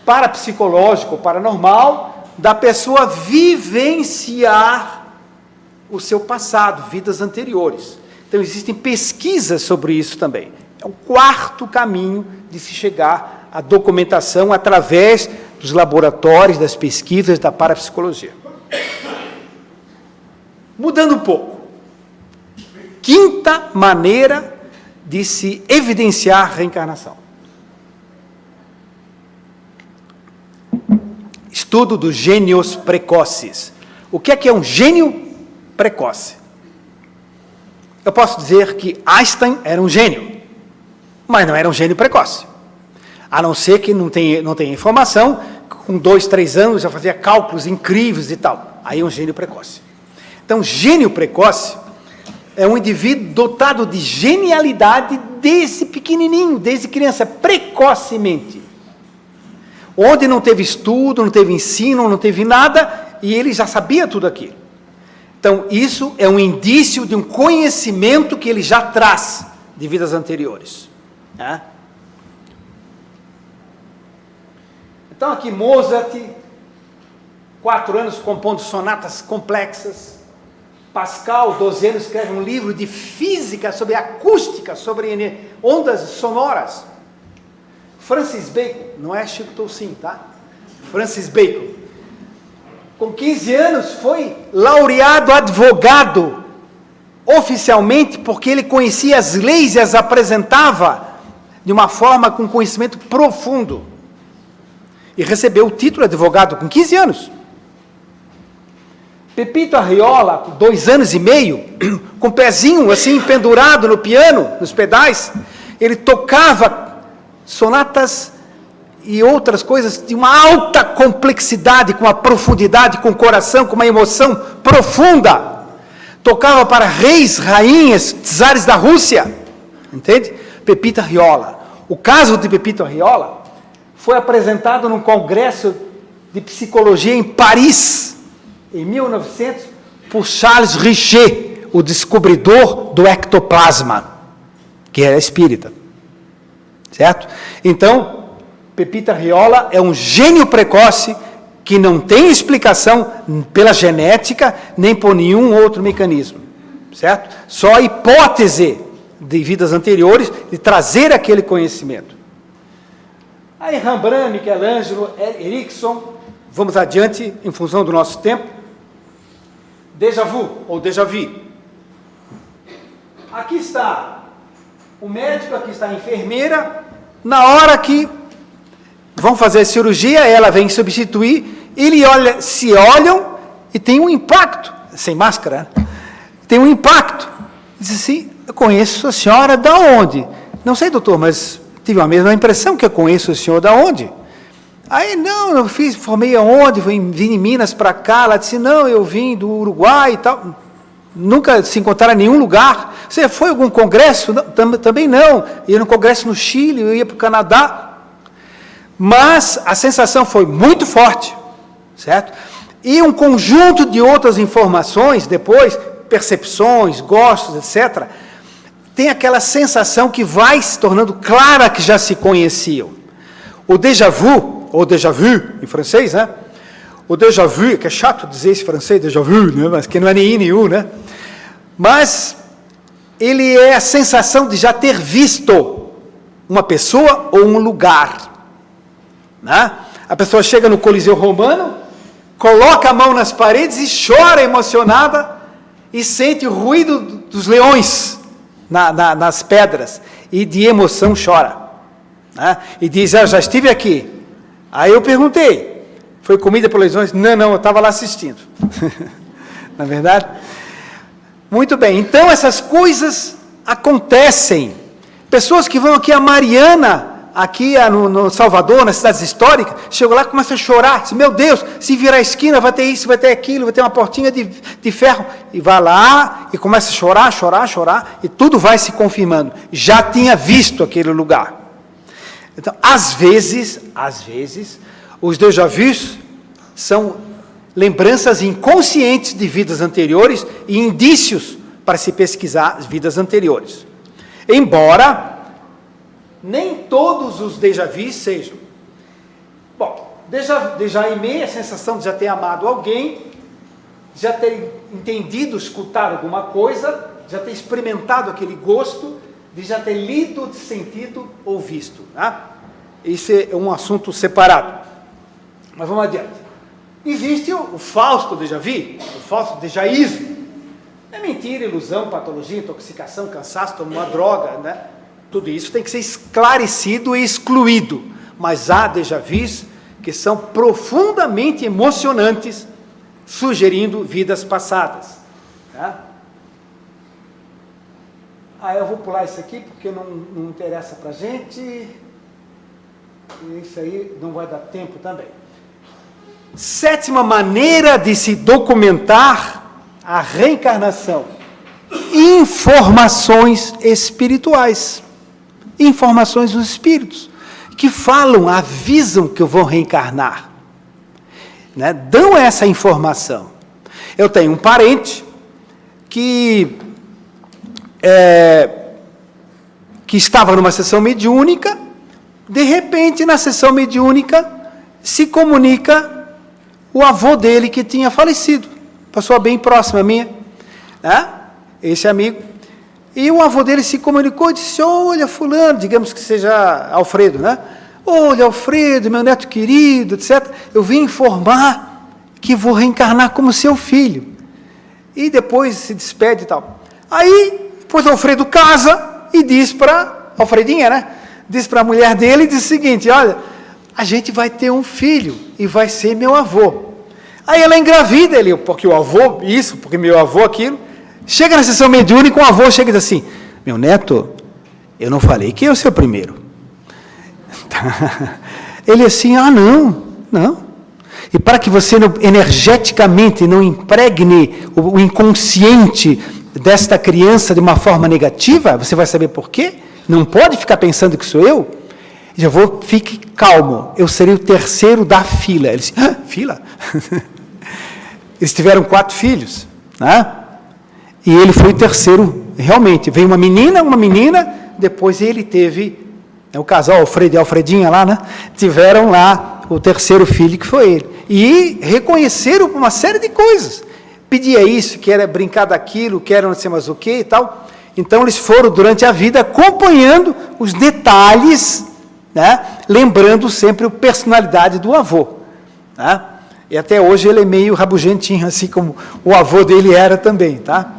parapsicológico, paranormal, da pessoa vivenciar o seu passado, vidas anteriores. Então, existem pesquisas sobre isso também. É o quarto caminho de se chegar à documentação através dos laboratórios, das pesquisas da parapsicologia. Mudando um pouco. Quinta maneira de se evidenciar a reencarnação. Estudo dos gênios precoces. O que é um gênio precoce? Eu posso dizer que Einstein era um gênio, mas não era um gênio precoce. A não ser que não tenha informação, com 2, 3 anos já fazia cálculos incríveis e tal. Aí é um gênio precoce. Então, gênio precoce é um indivíduo dotado de genialidade desde pequenininho, desde criança, precocemente. Onde não teve estudo, não teve ensino, não teve nada, e ele já sabia tudo aquilo. Então, isso é um indício de um conhecimento que ele já traz de vidas anteriores. Né? Então, aqui Mozart, 4 anos compondo sonatas complexas. Pascal, 12 anos, escreve um livro de física sobre acústica, sobre ondas sonoras. Francis Bacon, não é Chico Toussaint, tá? Francis Bacon, com 15 anos, foi laureado advogado, oficialmente, porque ele conhecia as leis e as apresentava de uma forma com conhecimento profundo. E recebeu o título de advogado com 15 anos. Pepito Arriola, com 2 anos e meio, com o pezinho assim pendurado no piano, nos pedais, ele tocava sonatas e outras coisas de uma alta complexidade, com uma profundidade, com coração, com uma emoção profunda. Tocava para reis, rainhas, czares da Rússia. Entende? Pepito Arriola. O caso de Pepito Arriola foi apresentado num congresso de psicologia em Paris, em 1900, por Charles Richer, o descobridor do ectoplasma, que era espírita. Certo? Então, Pepito Arriola é um gênio precoce que não tem explicação pela genética, nem por nenhum outro mecanismo. Certo? Só a hipótese de vidas anteriores de trazer aquele conhecimento. Aí Rembrandt, Michelangelo, Erickson, vamos adiante em função do nosso tempo. Déjà vu, ou déjà vu. Aqui está o médico, aqui está a enfermeira. Na hora que vão fazer a cirurgia, ela vem substituir, se olham e tem um impacto, sem máscara, né? Tem um impacto. Diz assim, eu conheço a senhora da onde? Não sei, doutor, mas tive a mesma impressão que eu conheço o senhor da onde? Aí, não, eu formei aonde? Vim em Minas para cá. Ela disse, não, eu vim do Uruguai e tal. Nunca se encontraram em nenhum lugar. Você foi a algum congresso? Não, também não. Ia no congresso no Chile, eu ia para o Canadá. Mas a sensação foi muito forte, certo? E um conjunto de outras informações, depois, percepções, gostos, etc., tem aquela sensação que vai se tornando clara que já se conheciam. O déjà vu, ou déjà vu, em francês, né? O déjà vu, que é chato dizer esse francês, déjà vu, né? Mas que não é nem nenhum, né? Mas ele é a sensação de já ter visto uma pessoa ou um lugar, né? A pessoa chega no Coliseu Romano, coloca a mão nas paredes e chora emocionada e sente o ruído dos leões nas pedras. e de emoção chora. Né? E diz, já estive aqui. Aí eu perguntei, foi comida por lesões? Não, eu estava lá assistindo. Não é verdade? Muito bem, então essas coisas acontecem. Pessoas que vão aqui a Mariana, aqui no Salvador, nas cidades históricas, chegam lá e começam a chorar, diz, meu Deus, se virar a esquina vai ter isso, vai ter aquilo, vai ter uma portinha de ferro, e vai lá e começa a chorar, e tudo vai se confirmando, já tinha visto aquele lugar. Então, às vezes, os déjà vus são lembranças inconscientes de vidas anteriores e indícios para se pesquisar as vidas anteriores. Embora nem todos os déjà vus sejam. Bom, déjà aimé é a sensação de já ter amado alguém, já ter entendido, escutado alguma coisa, já ter experimentado aquele gosto, de já ter lido, sentido ou visto. Né? Isso é um assunto separado. Mas vamos adiante. Existe o falso déjà vu, o falso déjaísmo. É mentira, ilusão, patologia, intoxicação, cansaço, tomar uma droga, né? Tudo isso tem que ser esclarecido e excluído. Mas há déjà vus que são profundamente emocionantes, sugerindo vidas passadas. Tá? Eu vou pular isso aqui porque não interessa para a gente. Isso aí não vai dar tempo também. 7ª maneira de se documentar a reencarnação. Informações espirituais. Informações dos espíritos. Que falam, avisam que eu vou reencarnar. Né? Dão essa informação. Eu tenho um parente que estava numa sessão mediúnica, de repente, na sessão mediúnica, se comunica o avô dele que tinha falecido, pessoa bem próxima a minha, né? Esse amigo, e o avô dele se comunicou e disse, olha fulano, digamos que seja Alfredo, né? Olha Alfredo, meu neto querido, etc., eu vim informar que vou reencarnar como seu filho, e depois se despede e tal. Aí, depois Alfredo casa e diz para, Alfredinha, né? Diz para a mulher dele, diz o seguinte, olha, a gente vai ter um filho e vai ser meu avô. Aí ela engravida ele, porque o avô, isso, porque meu avô, aquilo. Chega na sessão mediúnica, o avô chega e diz assim, meu neto, eu não falei que eu sou o primeiro. Ele assim, não. E para que você energeticamente não impregne o inconsciente desta criança de uma forma negativa, você vai saber por quê? Não pode ficar pensando que sou eu. Fique calmo, eu serei o terceiro da fila. Ele disse, fila? Eles tiveram 4 filhos, né? E ele foi o terceiro, realmente. Veio uma menina, depois ele teve, o casal Alfredo e Alfredinha lá, né? Tiveram lá o terceiro filho, que foi ele. E reconheceram uma série de coisas. Pedia isso, que era brincar daquilo, que era não sei mais o que e tal. Então eles foram durante a vida acompanhando os detalhes, né? Lembrando sempre a personalidade do avô. Né? E até hoje ele é meio rabugentinho, assim como o avô dele era também. Tá?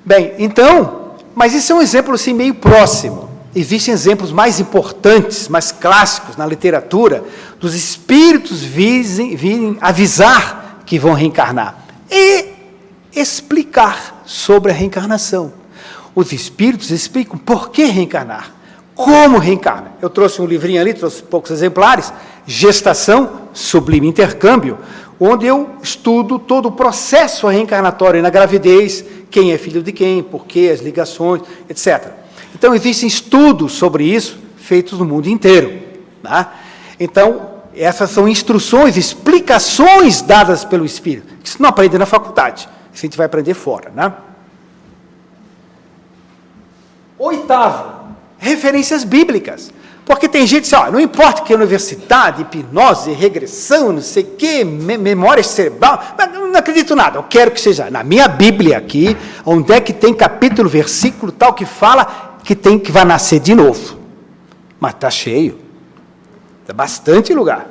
Bem, então, mas isso é um exemplo assim, meio próximo. Existem exemplos mais importantes, mais clássicos na literatura, dos espíritos virem avisar que vão reencarnar e explicar sobre a reencarnação. Os espíritos explicam por que reencarnar, como reencarna. Eu trouxe um livrinho ali, trouxe poucos exemplares, Gestação, Sublime Intercâmbio, onde eu estudo todo o processo reencarnatório na gravidez, quem é filho de quem, por quê, as ligações, etc. Então, existem estudos sobre isso, feitos no mundo inteiro. Tá? Então, essas são instruções, explicações dadas pelo Espírito, que isso não aprende na faculdade, isso a gente vai aprender fora. Né? 8º, referências bíblicas. Porque tem gente que diz, não importa que é universidade, hipnose, regressão, não sei o quê, memória cerebral, mas não acredito nada, eu quero que seja na minha Bíblia aqui, onde é que tem capítulo, versículo tal, que fala que vai nascer de novo. Mas está cheio, tem bastante lugar.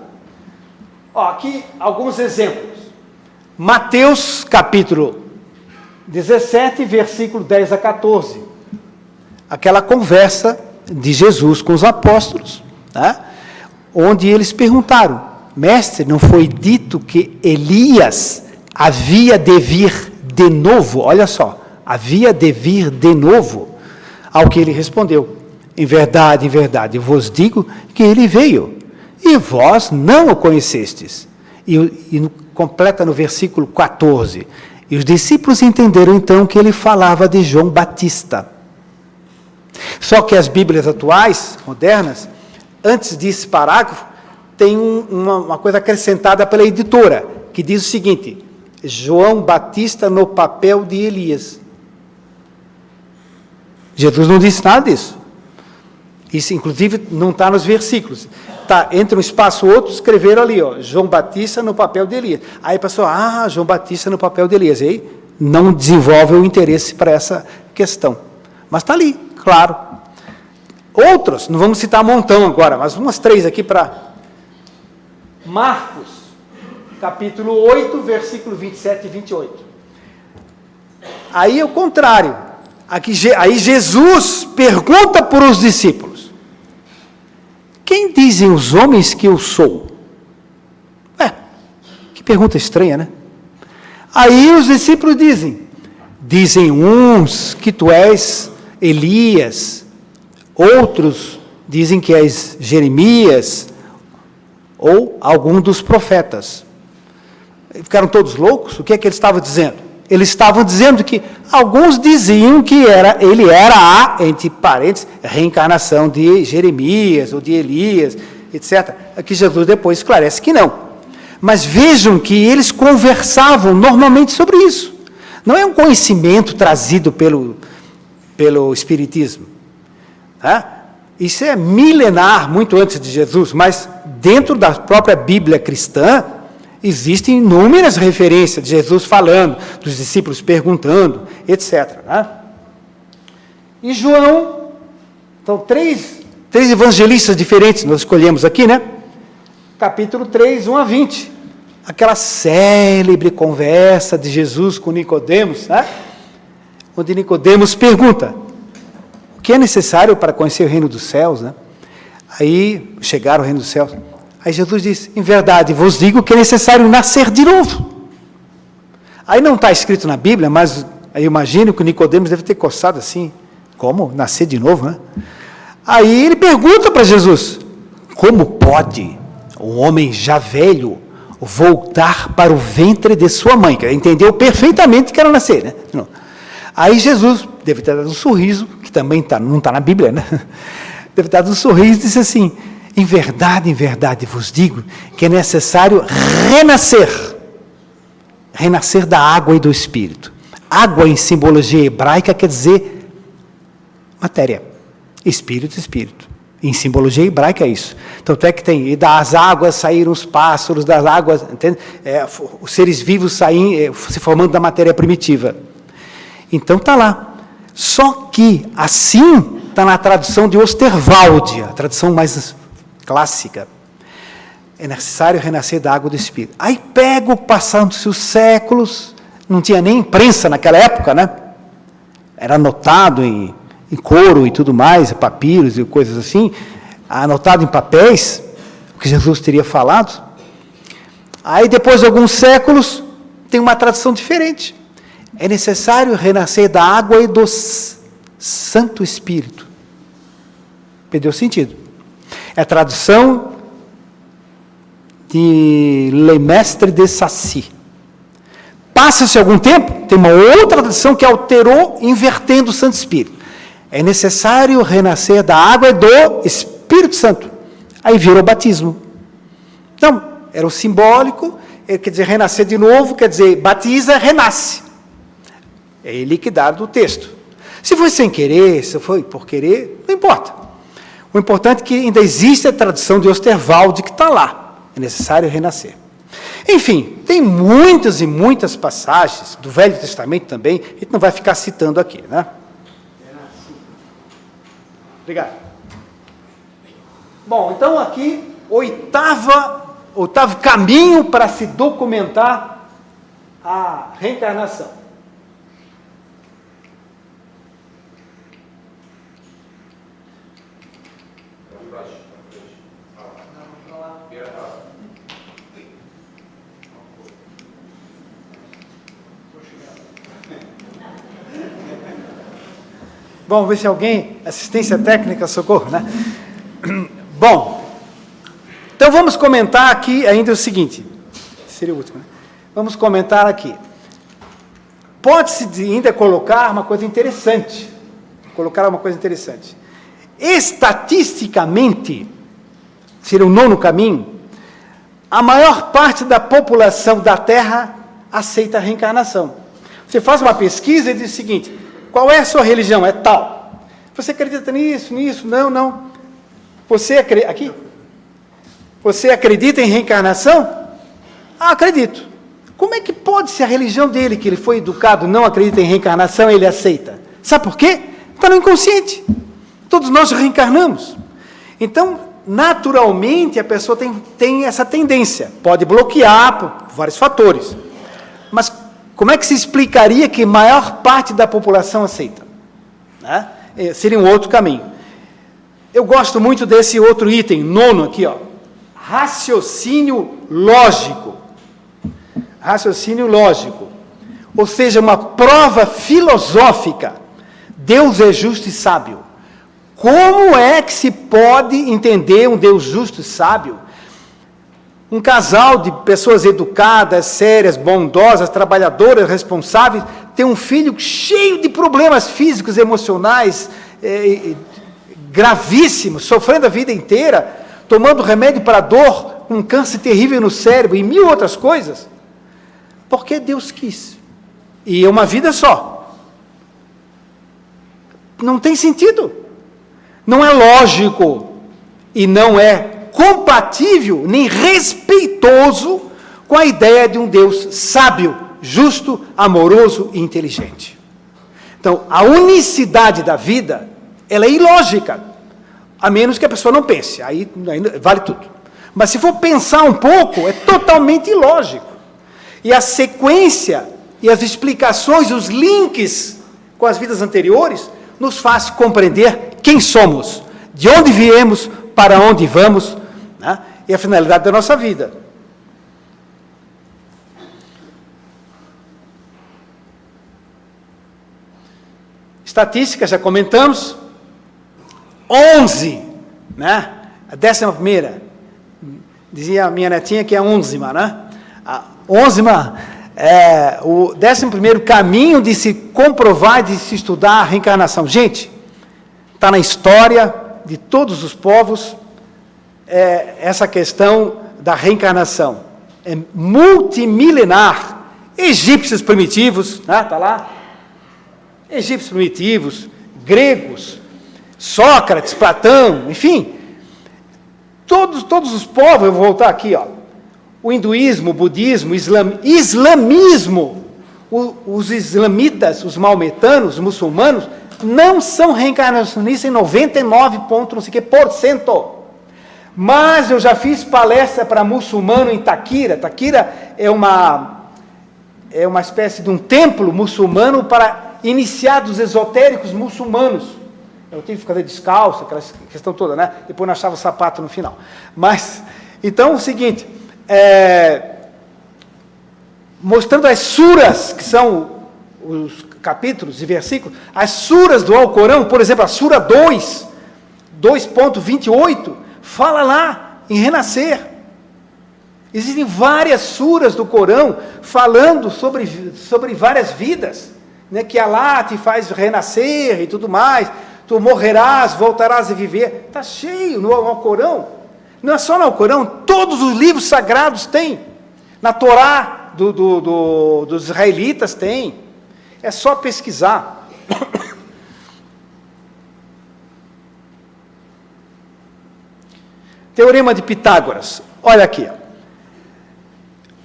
Aqui alguns exemplos. Mateus capítulo 17, versículo 10 a 14. aquela conversa de Jesus com os apóstolos, né? Onde eles perguntaram: mestre, não foi dito que Elias havia de vir de novo? Olha só, havia de vir de novo. Ao que ele respondeu: em verdade, vos digo que ele veio, e vós não o conhecestes. E completa no versículo 14. E os discípulos entenderam então que ele falava de João Batista. Só que as Bíblias atuais, modernas, antes desse parágrafo, tem uma coisa acrescentada pela editora, que diz o seguinte: João Batista no papel de Elias. Jesus não disse nada disso. Isso, inclusive, não está nos versículos. Tá, entre um espaço e outro, escreveram ali, ó, João Batista no papel de Elias. Aí a pessoa, João Batista no papel de Elias. E aí não desenvolve o interesse para essa questão. Mas está ali, claro. Outros, não vamos citar um montão agora, mas umas 3 aqui para Marcos, capítulo 8, versículo 27 e 28. Aí é o contrário. Aí Jesus pergunta para os discípulos: quem dizem os homens que eu sou? Que pergunta estranha, né? Aí os discípulos dizem uns que tu és Elias, outros dizem que és Jeremias, ou algum dos profetas. Ficaram todos loucos? O que é que eles estavam dizendo? Eles estavam dizendo que alguns diziam que ele era a, entre parênteses, reencarnação de Jeremias ou de Elias, etc. Aqui Jesus depois esclarece que não. Mas vejam que eles conversavam normalmente sobre isso. Não é um conhecimento trazido pelo Espiritismo. Tá? Isso é milenar, muito antes de Jesus, mas dentro da própria Bíblia cristã, existem inúmeras referências de Jesus falando, dos discípulos perguntando, etc. Né? E João, então, três evangelistas diferentes nós escolhemos aqui, né? Capítulo 3, 1 a 20. Aquela célebre conversa de Jesus com Nicodemos, né? Onde Nicodemos pergunta: o que é necessário para conhecer o reino dos céus, né? Aí, chegar ao reino dos céus. Aí Jesus disse: em verdade, vos digo que é necessário nascer de novo. Aí não está escrito na Bíblia, mas eu imagino que o Nicodemos deve ter coçado assim: como? Nascer de novo, né? Aí ele pergunta para Jesus: como pode um homem já velho voltar para o ventre de sua mãe? Que entendeu perfeitamente que era nascer, né? Não. Aí Jesus deve ter dado um sorriso, que também não está na Bíblia, né? Deve ter dado um sorriso e disse assim: em verdade vos digo que é necessário renascer da água e do Espírito. Água em simbologia hebraica quer dizer matéria, Espírito. Em simbologia hebraica é isso. Tanto é que tem, e das águas saíram os pássaros, das águas, entende? Os seres vivos se formando da matéria primitiva. Então está lá. Só que assim está na tradução de Osterwalde, a tradução mais clássica. É necessário renascer da água do Espírito. Aí passando-se os séculos, não tinha nem imprensa naquela época, né? Era anotado em couro e tudo mais, papiros e coisas assim, anotado em papéis, o que Jesus teria falado. Aí depois de alguns séculos, tem uma tradução diferente. É necessário renascer da água e do Santo Espírito. Perdeu sentido. É a tradução de Le Mestre de Sacy. Passa-se algum tempo, tem uma outra tradução que alterou, invertendo o Santo Espírito. É necessário renascer da água e do Espírito Santo. Aí virou batismo. Então, era o simbólico, quer dizer, renascer de novo, quer dizer, batiza, renasce. É liquidado do texto. Se foi sem querer, se foi por querer, não importa. O importante é que ainda existe a tradução de Osterwalde que está lá. É necessário renascer. Enfim, tem muitas e muitas passagens do Velho Testamento também, a gente não vai ficar citando aqui, né? Obrigado. Bom, então aqui, oitavo caminho para se documentar a reencarnação. Vamos ver se alguém, assistência técnica, socorro, né? Bom, então vamos comentar aqui ainda o seguinte, seria o último, né? Vamos comentar aqui. Pode-se ainda colocar uma coisa interessante, Estatisticamente, seria o 9º caminho, a maior parte da população da Terra aceita a reencarnação. Você faz uma pesquisa e diz o seguinte: qual é a sua religião? É tal. Você acredita nisso? Não. Você acredita em reencarnação? Ah, acredito. Como é que pode ser a religião dele, que ele foi educado, não acredita em reencarnação, ele aceita? Sabe por quê? Está no inconsciente. Todos nós reencarnamos. Então, naturalmente, a pessoa tem essa tendência. Pode bloquear por vários fatores. Mas como é que se explicaria que a maior parte da população aceita? Né? Seria um outro caminho. Eu gosto muito desse outro item, 9º aqui, ó. Raciocínio lógico. Raciocínio lógico. Ou seja, uma prova filosófica. Deus é justo e sábio. Como é que se pode entender um Deus justo e sábio? Um casal de pessoas educadas, sérias, bondosas, trabalhadoras, responsáveis, tem um filho cheio de problemas físicos, emocionais, gravíssimos, sofrendo a vida inteira, tomando remédio para dor, um câncer terrível no cérebro e 1000 outras coisas, porque Deus quis. E é uma vida só. Não tem sentido. Não é lógico e não é compatível nem respeitoso com a ideia de um Deus sábio, justo, amoroso e inteligente. Então, a unicidade da vida, ela é ilógica, a menos que a pessoa não pense, aí vale tudo. Mas se for pensar um pouco, é totalmente ilógico. E a sequência e as explicações, os links com as vidas anteriores, nos faz compreender quem somos, de onde viemos, para onde vamos, né? E a finalidade da nossa vida. Estatística, já comentamos. 11, né? A 11ª, dizia a minha netinha que é a 11ª, né? A 11ª é o 11º caminho de se comprovar, de se estudar a reencarnação. Gente, está na história de todos os povos, essa questão da reencarnação. É multimilenar. Egípcios primitivos, né? Está lá. Egípcios primitivos, gregos, Sócrates, Platão, enfim. Todos os povos, eu vou voltar aqui, ó. O hinduísmo, o budismo, o islamismo, os islamitas, os maometanos, os muçulmanos, não são reencarnacionistas em 99%. Mas eu já fiz palestra para muçulmano em Taquira. Taquira é uma espécie de um templo muçulmano para iniciados esotéricos muçulmanos. Eu tive que fazer descalço, aquela questão toda, né? Depois não achava o sapato no final. Mas, então, é o seguinte, mostrando as suras, que são os capítulos e versículos, as suras do Alcorão, por exemplo, a sura 2.28, fala lá em renascer. Existem várias suras do Corão falando sobre várias vidas, né, que Alá te faz renascer e tudo mais, tu morrerás, voltarás a viver. Está cheio no Alcorão. Não é só no Alcorão, todos os livros sagrados têm. Na Torá dos israelitas tem. É só pesquisar. Teorema de Pitágoras. Olha aqui.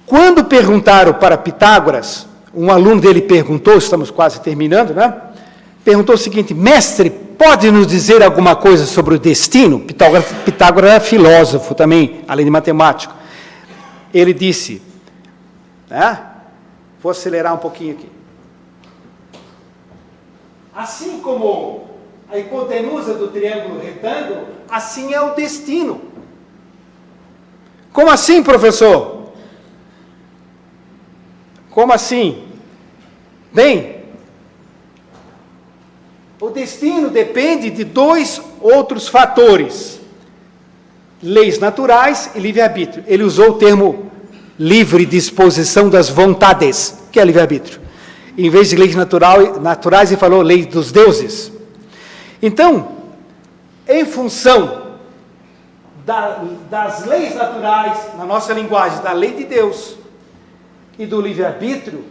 Quando perguntaram para Pitágoras, um aluno dele perguntou, estamos quase terminando, né? Perguntou o seguinte: mestre, pode nos dizer alguma coisa sobre o destino? Pitágoras era filósofo também, além de matemático. Ele disse, né? Vou acelerar um pouquinho aqui. Assim como a hipotenusa do triângulo retângulo, assim é o destino. Como assim, professor? Como assim? Bem, destino depende de dois outros fatores: leis naturais e livre-arbítrio. Ele usou o termo livre disposição das vontades, que é livre-arbítrio. Em vez de leis naturais, ele falou lei dos deuses. Então, em função das leis naturais, na nossa linguagem, da lei de Deus e do livre-arbítrio,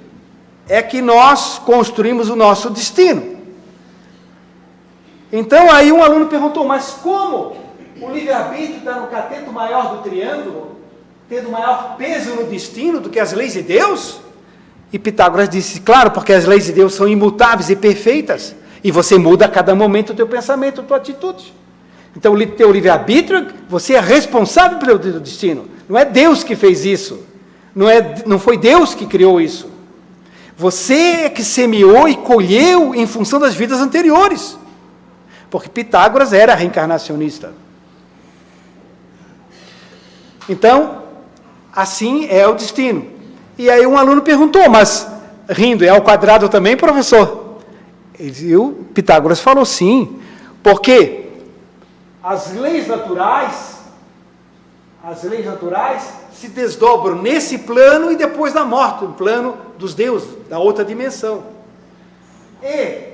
é que nós construímos o nosso destino. Então, aí um aluno perguntou, mas como o livre-arbítrio está no cateto maior do triângulo, tendo maior peso no destino do que as leis de Deus? E Pitágoras disse, claro, porque as leis de Deus são imutáveis e perfeitas, e você muda a cada momento o teu pensamento, a tua atitude. Então, o teu livre-arbítrio, você é responsável pelo teu destino. Não é Deus que fez isso. Não foi Deus que criou isso. Você é que semeou e colheu em função das vidas anteriores. Porque Pitágoras era reencarnacionista. Então, assim é o destino. E aí um aluno perguntou, mas, rindo, é ao quadrado também, professor? E o Pitágoras falou sim, porque as leis naturais se desdobram nesse plano e depois da morte, no plano dos deuses, da outra dimensão. E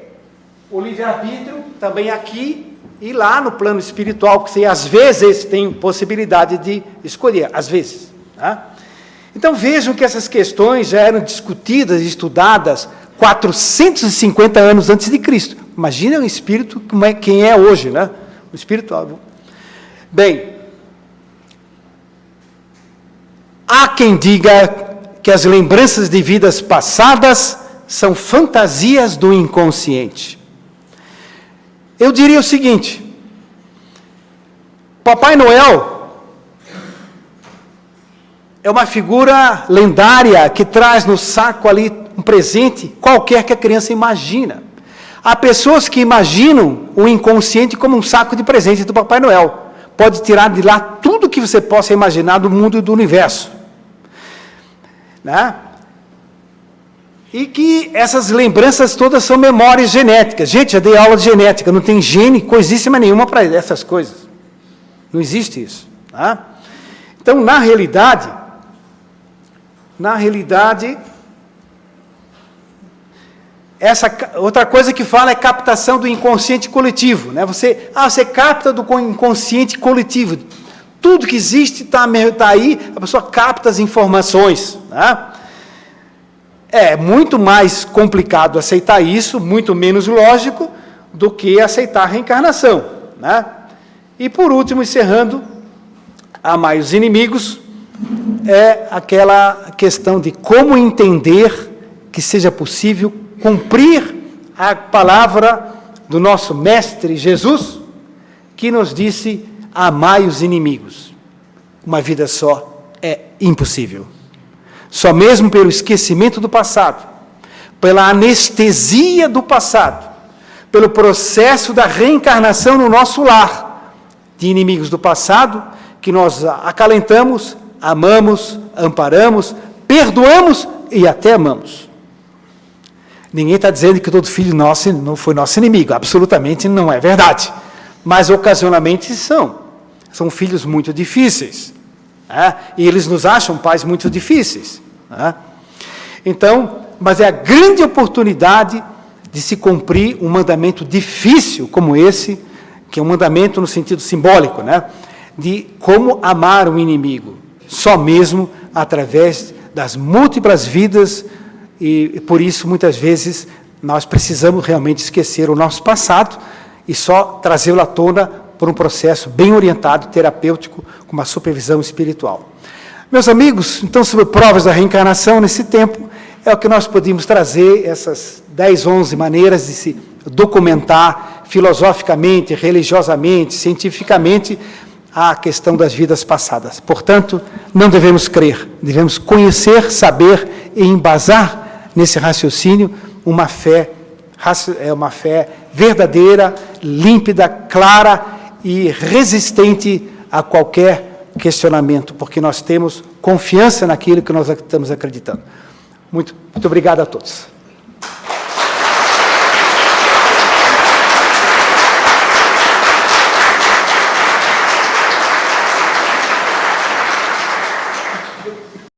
o livre-arbítrio também aqui e lá no plano espiritual, porque você às vezes tem possibilidade de escolher, às vezes. Tá? Então vejam que essas questões já eram discutidas e estudadas 450 anos antes de Cristo. Imagina o espírito, quem é hoje, né? O espiritual. Bem, há quem diga que as lembranças de vidas passadas são fantasias do inconsciente. Eu diria o seguinte: Papai Noel é uma figura lendária que traz no saco ali um presente qualquer que a criança imagina. Há pessoas que imaginam o inconsciente como um saco de presente do Papai Noel. Pode tirar de lá tudo que você possa imaginar do mundo e do universo. Né? E que essas lembranças todas são memórias genéticas. Gente, já dei aula de genética, não tem gene, coisíssima nenhuma para essas coisas. Não existe isso. Tá? Então, na realidade, essa outra coisa que fala é captação do inconsciente coletivo. Né? Você capta do inconsciente coletivo. Tudo que existe está aí, a pessoa capta as informações. Tá? É muito mais complicado aceitar isso, muito menos lógico, do que aceitar a reencarnação. Né? E por último, encerrando, amai os inimigos, é aquela questão de como entender que seja possível cumprir a palavra do nosso Mestre Jesus, que nos disse, amai os inimigos. Uma vida só é impossível. Só mesmo pelo esquecimento do passado, pela anestesia do passado, pelo processo da reencarnação no nosso lar, de inimigos do passado, que nós acalentamos, amamos, amparamos, perdoamos e até amamos. Ninguém está dizendo que todo filho nosso não foi nosso inimigo, absolutamente não é verdade. Mas ocasionalmente são filhos muito difíceis. E eles nos acham pais muito difíceis. Então, mas é a grande oportunidade de se cumprir um mandamento difícil como esse, que é um mandamento no sentido simbólico, né? De como amar um inimigo, só mesmo através das múltiplas vidas, e por isso muitas vezes nós precisamos realmente esquecer o nosso passado e só trazê-lo à tona por um processo bem orientado, terapêutico, com uma supervisão espiritual. Meus amigos, então, sobre provas da reencarnação nesse tempo, é o que nós podemos trazer, essas 10, 11 maneiras de se documentar filosoficamente, religiosamente, cientificamente, a questão das vidas passadas. Portanto, não devemos crer, devemos conhecer, saber e embasar nesse raciocínio uma fé verdadeira, límpida, clara e resistente a qualquer questionamento, porque nós temos confiança naquilo que nós estamos acreditando. Muito obrigado a todos.